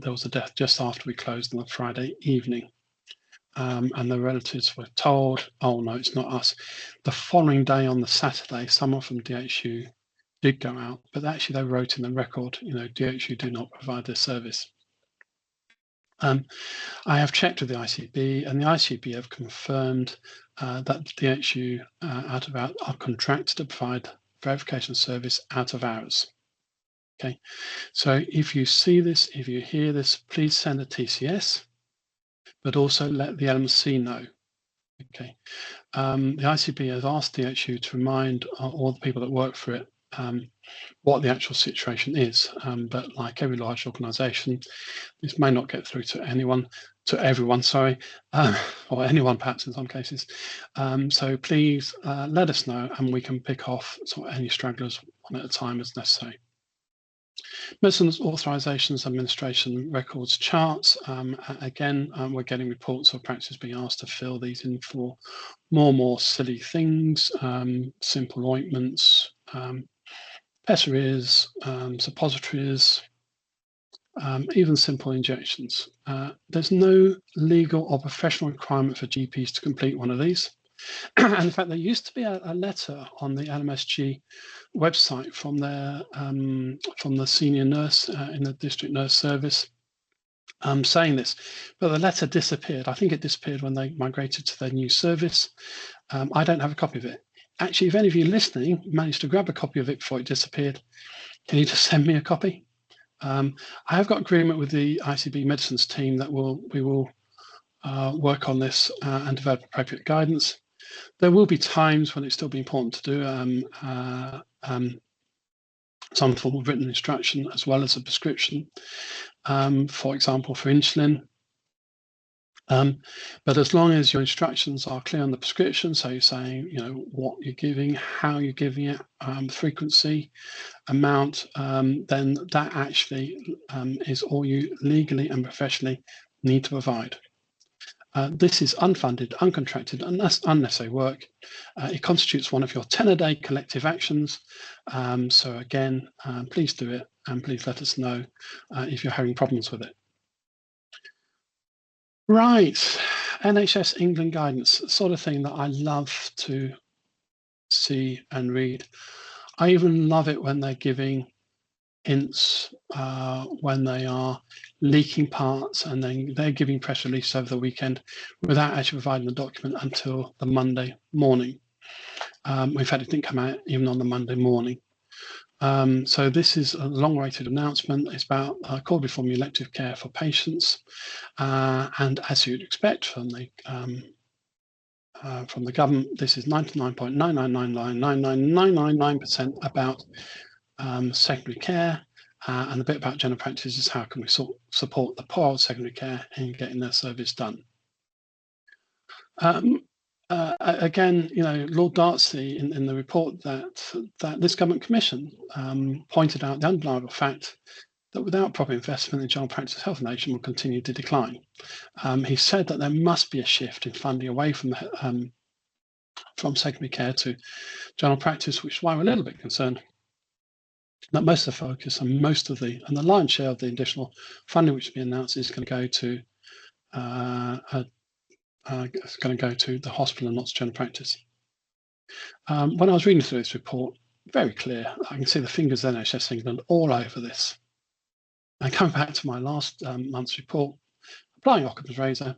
there was a death just after we closed on the Friday evening. And the relatives were told, oh no, it's not us. The following day on the Saturday, someone from DHU did go out, but actually they wrote in the record, DHU do not provide this service. I have checked with the ICB, and the ICB have confirmed that DHU out of hours are contracted to provide verification service out of hours. Okay, so if you see this, if you hear this, please send a TCS, but also let the LMC know. Okay, the ICB has asked DHU to remind all the people that work for it what the actual situation is, but like every large organisation, this may not get through to everyone, sorry, or anyone perhaps in some cases. So please let us know, and we can pick off sort of any stragglers one at a time as necessary. Medicines authorisations, administration records charts. Again, we're getting reports of practices being asked to fill these in for more and more silly things, simple ointments, pessaries, suppositories, even simple injections. There's no legal or professional requirement for GPs to complete one of these. And in fact, there used to be a letter on the LMSG website from the senior nurse in the district nurse service saying this, but the letter disappeared. I think it disappeared when they migrated to their new service. I don't have a copy of it. Actually, if any of you listening managed to grab a copy of it before it disappeared, can you just send me a copy? I have got agreement with the ICB medicines team that we will work on this and develop appropriate guidance. There will be times when it's still be important to do some form of written instruction as well as a prescription, for example, for insulin. But as long as your instructions are clear on the prescription, so you're saying, what you're giving, how you're giving it, frequency, amount, then that actually is all you legally and professionally need to provide. This is unfunded, uncontracted, and unnecessary work. It constitutes one of your 10-a-day collective actions. So again, please do it, and please let us know if you're having problems with it. Right, NHS England guidance, sort of thing that I love to see and read. I even love it when they're giving hints, when they are leaking parts, and then they're giving press release over the weekend without actually providing the document until the Monday morning. In fact, it didn't come out even on the Monday morning. So this is a long-awaited announcement. It's about call before elective care for patients, and as you'd expect from the government, this is 99.9999999% about secondary care, and the bit about general practice is how can we support the poor old secondary care in getting their service done. Again, Lord Darcy in the report that this government commission pointed out the undeniable fact that without proper investment in general practice, health in the nation will continue to decline. He said that there must be a shift in funding away from secondary care to general practice, which is why we're a little bit concerned that most of the focus and the lion's share of the additional funding which will be announced is going to go to the hospital and not to general practice. When I was reading through this report, very clear, I can see the fingers of NHS England all over this. And coming back to my last month's report, applying Occam's razor,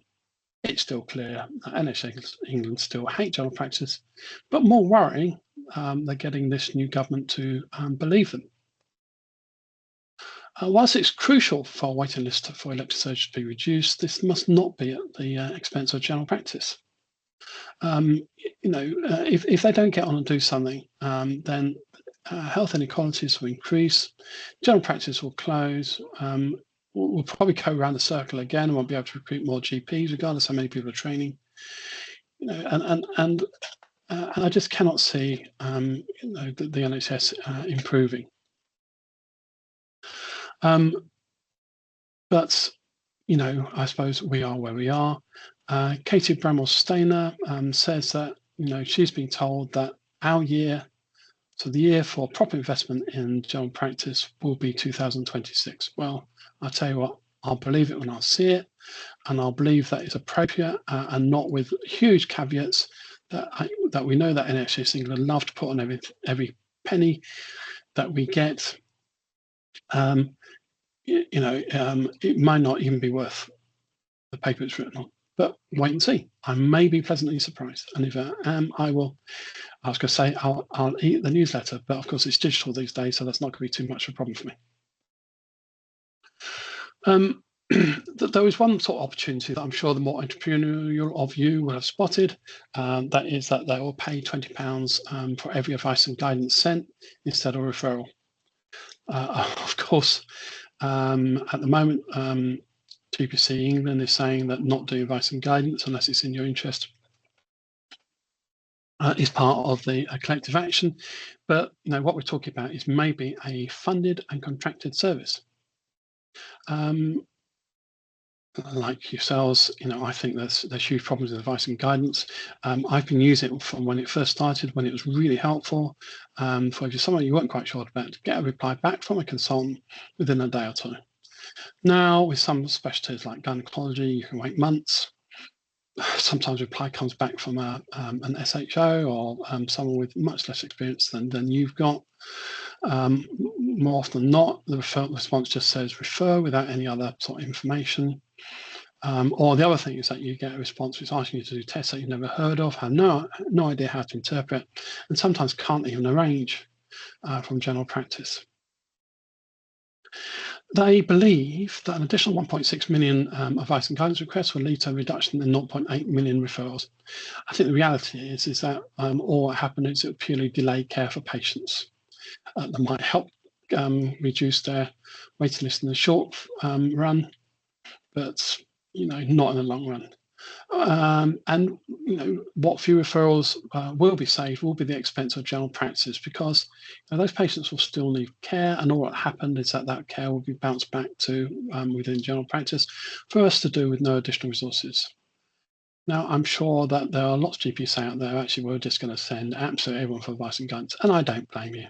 it's still clear that NHS England still hate general practice, but more worrying, they're getting this new government to believe them. Whilst it's crucial for a waiting list for elective surgery to be reduced, this must not be at the expense of general practice. If they don't get on and do something, then health inequalities will increase, general practice will close, we'll probably go around the circle again and won't be able to recruit more GPs, regardless of how many people are training. And I just cannot see the NHS improving. But I suppose we are where we are. Katie Bramwell-Stainer says that she's been told that our year, so the year for proper investment in general practice, will be 2026. Well, I'll tell you what, I'll believe it when I see it, and I'll believe that it's appropriate and not with huge caveats that we know that NHS England love to put on every penny that we get. It might not even be worth the paper it's written on, but wait and see. I may be pleasantly surprised, and if I am, I was going to say I'll eat the newsletter, but of course it's digital these days, so that's not going to be too much of a problem for me. There is one sort of opportunity that I'm sure the more entrepreneurial of you will have spotted. That is that they will pay £20 for every advice and guidance sent instead of referral. Of course, at the moment, GPC England is saying that not doing advice and guidance unless it's in your interest is part of the collective action. But what we're talking about is maybe a funded and contracted service. Like yourselves, I think there's huge problems with advice and guidance. I've been using it from when it first started, when it was really helpful. For if you're someone you weren't quite sure about, to get a reply back from a consultant within a day or two. Now, with some specialties like gynecology, you can wait months. Sometimes reply comes back from an SHO or someone with much less experience than you've got. More often than not, the response just says refer without any other sort of information. Or the other thing is that you get a response which is asking you to do tests that you've never heard of, have no idea how to interpret, and sometimes can't even arrange from general practice. They believe that an additional 1.6 million advice and guidance requests will lead to a reduction in 0.8 million referrals. I think the reality is that all that happened is it would purely delay care for patients. That might help reduce their waiting list in the short run, but not in the long run. And what few referrals will be saved will be the expense of general practice, because those patients will still need care, and all that happened is that care will be bounced back to within general practice for us to do with no additional resources. Now, I'm sure that there are lots of GPs out there actually we're just going to send absolutely everyone for advice and guidance, and I don't blame you.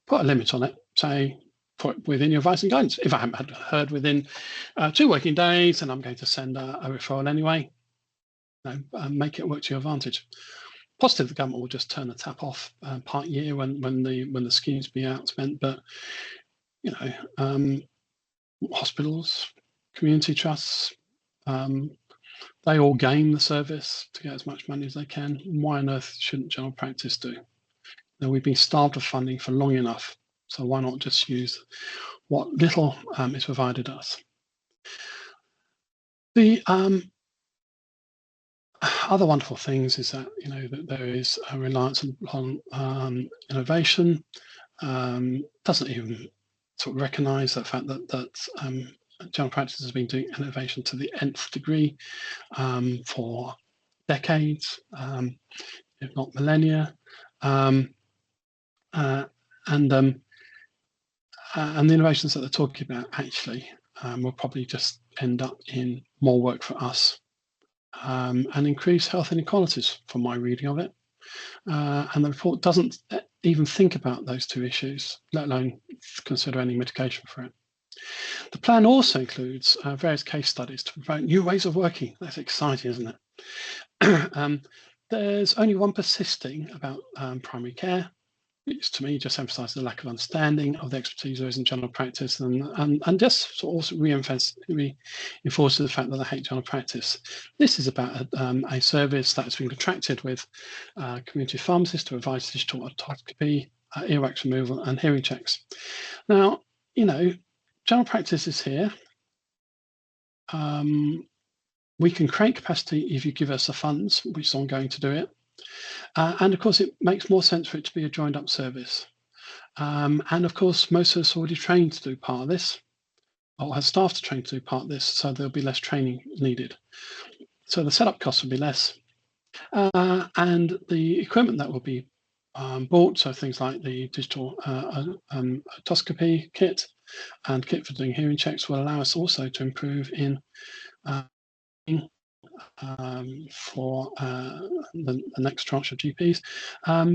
Put a limit on it. Say, put within your advice and guidance. If I haven't heard within 2 working days, then I'm going to send a referral anyway. Make it work to your advantage. Positive, the government will just turn the tap off part year when the schemes be outspent. But hospitals, community trusts, they all game the service to get as much money as they can. Why on earth shouldn't general practice do? We've been starved of funding for long enough, so why not just use what little is provided us? The other wonderful things is that that there is a reliance on innovation. Doesn't even sort of recognise the fact that general practice has been doing innovation to the nth degree for decades, if not millennia. And the innovations that they're talking about actually will probably just end up in more work for us and increase health inequalities, from my reading of it. And the report doesn't even think about those two issues, let alone consider any mitigation for it. The plan also includes various case studies to promote new ways of working. That's exciting, isn't it? There's only one persisting about primary care, which to me just emphasises the lack of understanding of the expertise there is in general practice, and just sort of reinforces the fact that they hate general practice. This is about a service that's been contracted with community pharmacists to advise digital otoscopy, earwax removal, and hearing checks. Now, general practice is here. We can create capacity if you give us the funds, which is ongoing to do it. And of course, it makes more sense for it to be a joined up service. And of course, most of us are already trained to do part of this, or have staff to train to do part of this, so there'll be less training needed. So the setup costs will be less. And the equipment that will be bought, so things like the digital otoscopy kit and kit for doing hearing checks, will allow us also to improve in for the next tranche of GPs,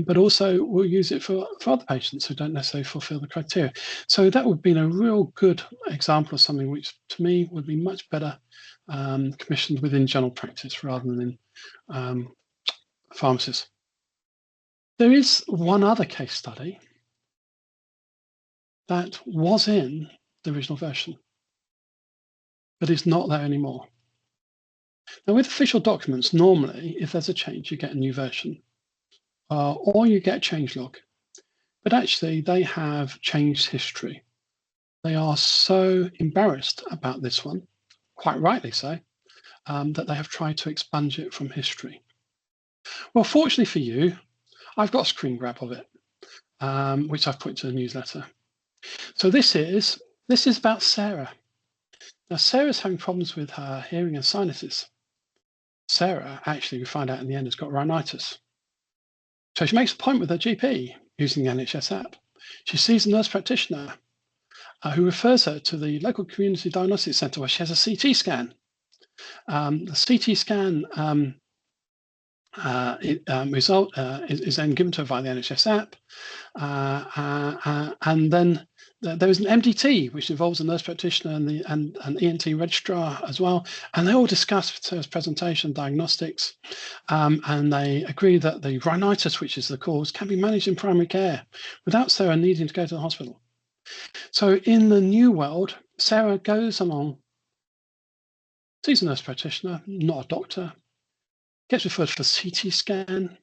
but also we'll use it for other patients who don't necessarily fulfill the criteria. So that would be a real good example of something which, to me, would be much better commissioned within general practice rather than in pharmacists. There is one other case study that was in the original version, but is not there anymore. Now, with official documents, normally, if there's a change, you get a new version, or you get a changelog. But actually, they have changed history. They are so embarrassed about this one, quite rightly so, that they have tried to expunge it from history. Well, fortunately for you, I've got a screen grab of it, which I've put into the newsletter. So this is about Sarah. Now, Sarah's having problems with her hearing and sinuses. Sarah, actually, we find out in the end, has got rhinitis. So she makes a appointment with her GP using the NHS app. She sees a nurse practitioner who refers her to the local community diagnostics centre where she has a CT scan. The CT scan result is then given to her via the NHS app, and then there is an MDT, which involves a nurse practitioner and an ENT registrar as well, and they all discuss Sarah's presentation, diagnostics, and they agree that the rhinitis, which is the cause, can be managed in primary care without Sarah needing to go to the hospital. So in the new world, Sarah goes along, sees a nurse practitioner, not a doctor, gets referred for a CT scan,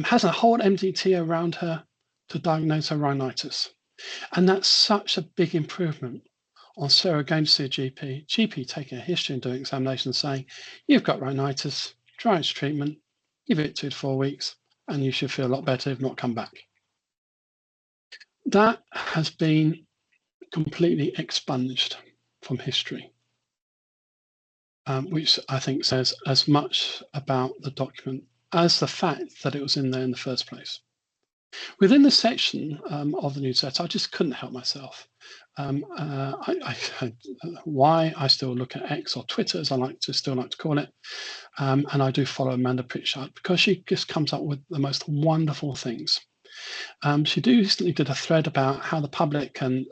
has a whole MDT around her to diagnose her rhinitis. And that's such a big improvement on Sarah going to see a GP taking a history and doing examinations saying, you've got rhinitis, try its treatment, give it 2 to 4 weeks, and you should feel a lot better if not come back. That has been completely expunged from history, which I think says as much about the document as the fact that it was in there in the first place. Within the section of the newsletter, I just couldn't help myself. Why I still look at X or Twitter, as I still like to call it, and I do follow Amanda Pritchard because she just comes up with the most wonderful things. She recently did a thread about how the public can,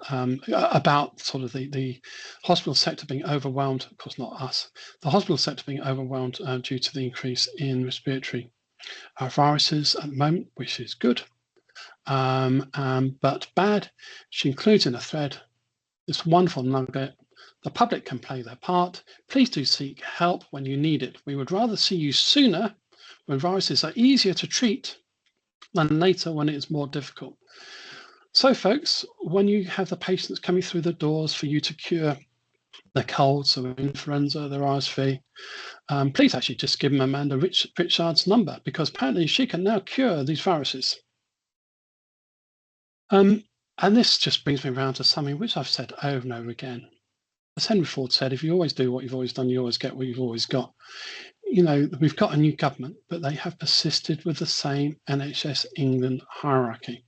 about sort of the hospital sector being overwhelmed, of course not us, the hospital sector being overwhelmed due to the increase in respiratory viruses at the moment, which is good, but bad. She includes in a thread this wonderful nugget: the public can play their part. Please do seek help when you need it. We would rather see you sooner when viruses are easier to treat than later when it is more difficult. So folks, when you have the patients coming through the doors for you to cure their colds, their influenza, their RSV, please actually just give them Amanda Pritchard's number, because apparently she can now cure these viruses. And this just brings me around to something which I've said over and over again. As Henry Ford said, if you always do what you've always done, you always get what you've always got. You know, we've got a new government, but they have persisted with the same NHS England hierarchy.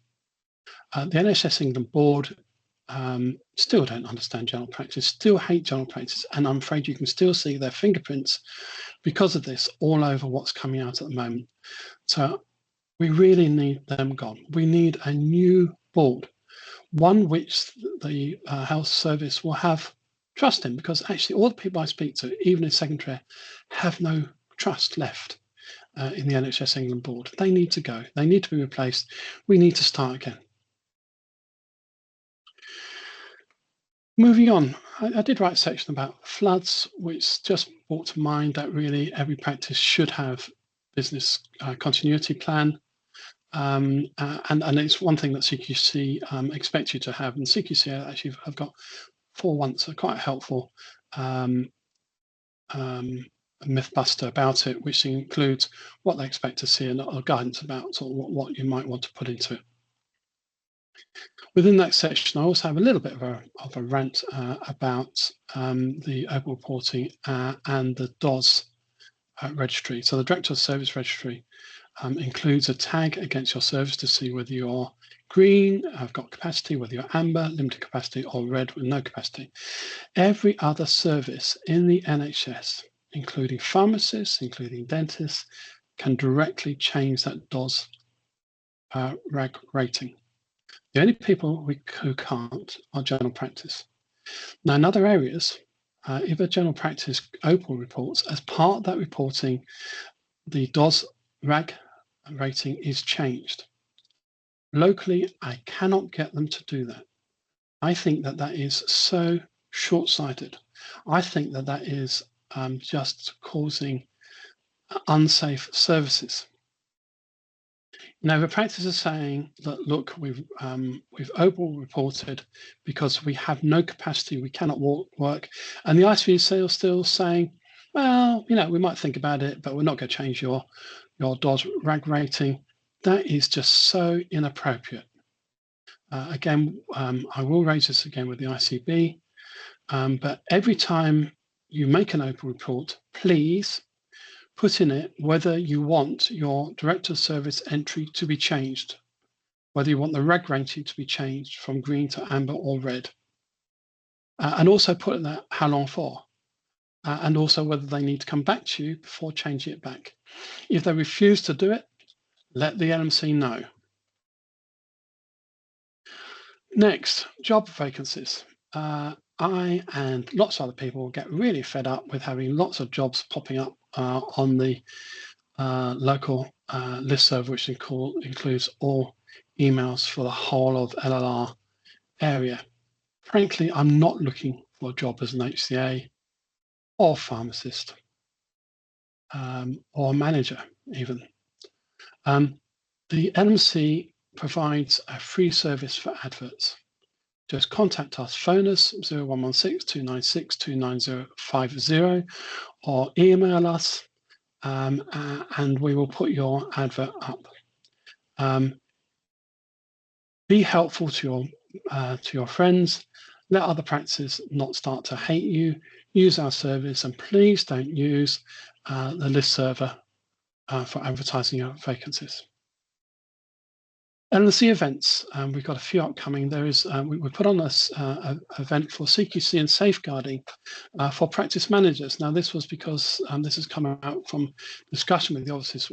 The NHS England board still don't understand general practice, still hate general practice, and I'm afraid you can still see their fingerprints because of this all over what's coming out at the moment. So we really need them gone. We need a new board, one which the health service will have trust in, because actually all the people I speak to, even in secondary, have no trust left in the NHS England board. They need to go. They need to be replaced. We need to start again. Moving on, I did write a section about floods, which just brought to mind that really every practice should have business continuity plan. And it's one thing that CQC expects you to have. And CQC actually have got, for once, a quite helpful mythbuster about it, which includes what they expect to see and a guidance about sort of what you might want to put into it. Within that section, I also have a little bit of a rant about the open reporting and the DOS registry. So the Director of Service Registry includes a tag against your service to see whether you're green, have got capacity, whether you're amber, limited capacity, or red with no capacity. Every other service in the NHS including pharmacists, including dentists, can directly change that DOS RAG rating. The only people who can't are general practice. Now, in other areas, if a general practice OPAL reports, as part of that reporting, the DOS RAG rating is changed. Locally, I cannot get them to do that. I think that that is so short-sighted. I think that that is just causing unsafe services. Now, the practice is saying that, look, we've OPAL reported because we have no capacity, we cannot work, and the ICV is still saying, well, you know, we might think about it, but we're not going to change your DOS RAG rating. That is just so inappropriate. Again, I will raise this again with the ICB, but every time you make an OPAL report, please put in it whether you want your director of service entry to be changed, whether you want the RAG rating to be changed from green to amber or red, and also put in that how long for, and also whether they need to come back to you before changing it back. If they refuse to do it, let the LMC know. Next, job vacancies. I and lots of other people get really fed up with having lots of jobs popping up on the local listserv, which includes all emails for the whole of LLR area. Frankly, I'm not looking for a job as an HCA or pharmacist or manager even. The LMC provides a free service for adverts. Just contact us, phone us 0116 296 29050 or email us and we will put your advert up. Be helpful to your friends. Let other practices not start to hate you. Use our service and please don't use the list server for advertising your vacancies. LMC events, we've got a few upcoming. There is, we put on this event for CQC and safeguarding for practice managers. Now, this was because this has come out from discussion with the office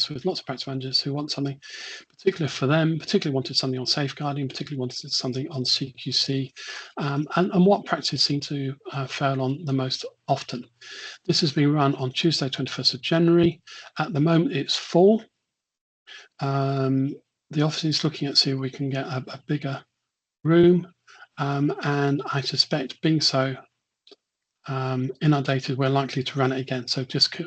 with lots of practice managers who want something particular for them, particularly wanted something on safeguarding, particularly wanted something on CQC, and what practice seem to fail on the most often. This has been run on Tuesday, 21st of January. At the moment, it's full. The office is looking at seeing if we can get a bigger room, and I suspect being so inundated, we're likely to run it again. So just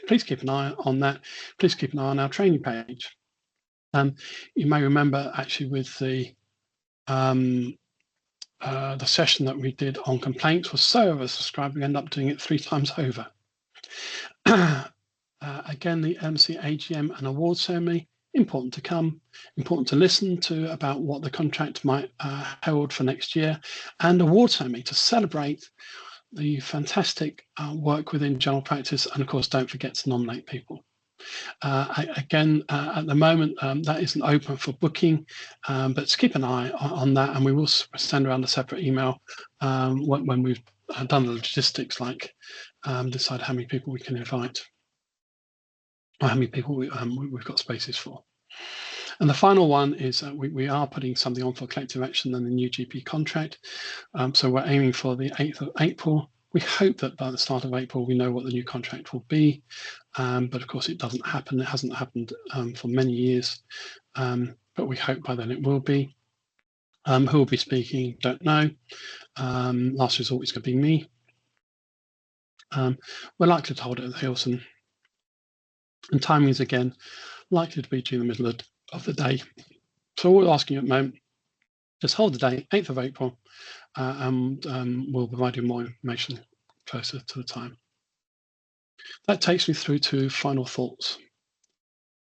please keep an eye on that. Please keep an eye on our training page. You may remember actually with the session that we did on complaints was so oversubscribed, we ended up doing it 3 times over. Again, the MC AGM and award ceremony, important to come, important to listen to about what the contract might hold for next year, and award ceremony to celebrate the fantastic work within general practice, and of course don't forget to nominate people. Again, at the moment that isn't open for booking, but keep an eye on that, and we will send around a separate email when we've done the logistics, like decide how many people we can invite, or how many people we've got spaces for. And the final one is we are putting something on for collective action and the new GP contract. So we're aiming for the 8th of April. We hope that by the start of April, we know what the new contract will be. But of course, it doesn't happen. It hasn't happened for many years. But we hope by then it will be. Who will be speaking? Don't know. Last resort is going to be me. We're likely to hold it at the Hilton. And timings, again, likely to be during the middle of the day. So all we're asking at the moment, just hold the date, 8th of April, and we'll provide you more information closer to the time. That takes me through to final thoughts.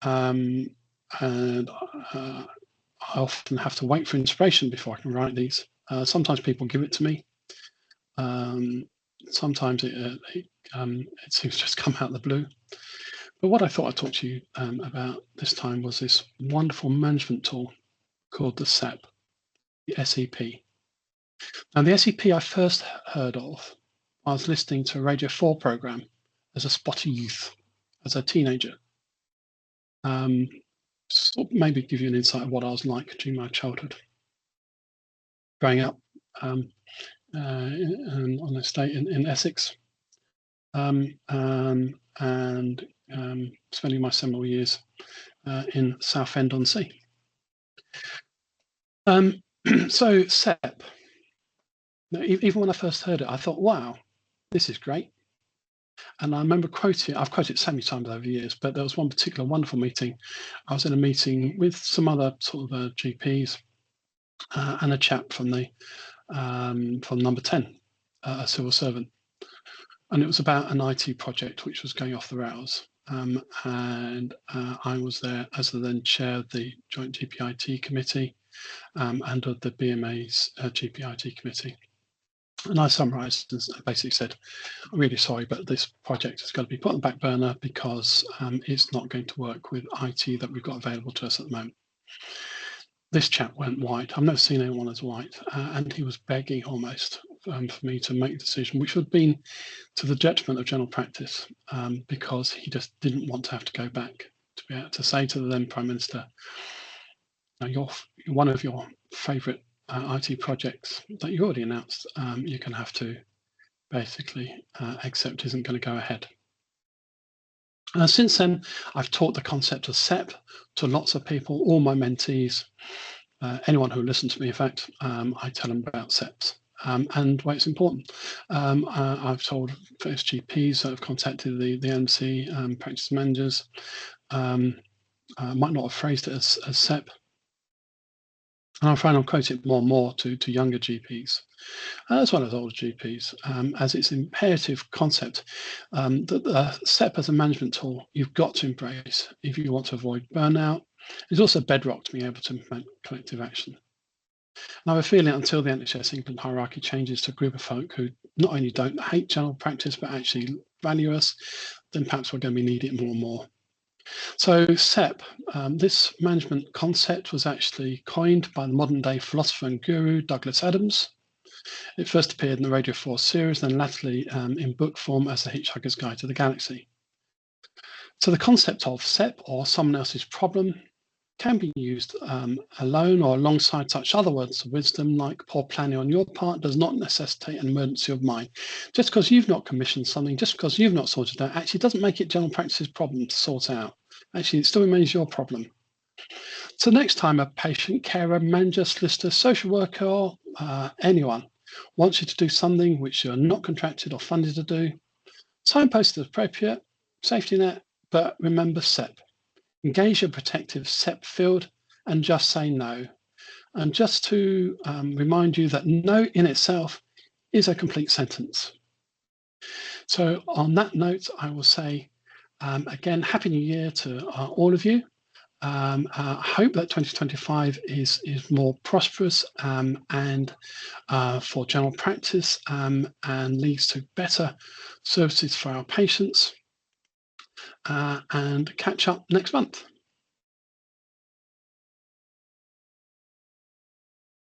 And I often have to wait for inspiration before I can write these. Sometimes people give it to me. Sometimes it seems to just come out of the blue. But what I thought I'd talk to you about this time was this wonderful management tool called the SEP, the SEP. Now, the SEP I first heard of, I was listening to a Radio 4 program as a spotty youth, as a teenager. So maybe give you an insight of what I was like during my childhood. Growing up on an estate in Essex, and spending my seminal years in Southend-on-Sea. So SEP, even when I first heard it, I thought, wow, this is great. And I remember quoting, I've quoted it so many times over the years, but there was one particular wonderful meeting. I was in a meeting with some other sort of GPs and a chap from number 10, a civil servant. And it was about an IT project which was going off the rails. And I was there as the then chair of the Joint GPIT Committee and of the BMA's GPIT Committee. And I summarised and basically said, I'm really sorry, but this project is going to be put on the back burner because it's not going to work with IT that we've got available to us at the moment. This chap went white. I've never seen anyone as white. And he was begging almost for me to make a decision, which would have been to the detriment of general practice, because he just didn't want to have to go back to be able to say to the then Prime Minister, one of your favourite IT projects that you already announced, you're going to have to basically accept isn't going to go ahead. Since then, I've taught the concept of SEP to lots of people, all my mentees, anyone who listens to me, in fact, I tell them about SEPs and why it's important. I've told first GPs that have contacted the MC, practice managers, might not have phrased it as SEP. And I find I'm quoting it more and more to younger GPs, as well as older GPs, as it's an imperative concept that SEP as a management tool you've got to embrace if you want to avoid burnout. It's also bedrock to being able to implement collective action. And I have a feeling until the NHS England hierarchy changes to a group of folk who not only don't hate general practice, but actually value us, then perhaps we're going to be needing it more and more. So SEP, this management concept was actually coined by the modern day philosopher and guru, Douglas Adams. It first appeared in the Radio 4 series, then latterly in book form as The Hitchhiker's Guide to the Galaxy. So the concept of SEP, or someone else's problem, can be used alone or alongside such other words of wisdom like poor planning on your part does not necessitate an emergency of mine. Just because you've not commissioned something, just because you've not sorted it out, actually doesn't make it general practice's problem to sort out. Actually, it still remains your problem. So next time a patient, carer, manager, solicitor, social worker, or anyone wants you to do something which you're not contracted or funded to do, signpost is appropriate, safety net, but remember SEP. Engage your protective SEP field and just say no. And just to remind you that no in itself is a complete sentence. So on that note, I will say again, Happy New Year to all of you. I hope that 2025 is more prosperous and for general practice and leads to better services for our patients. And catch up next month.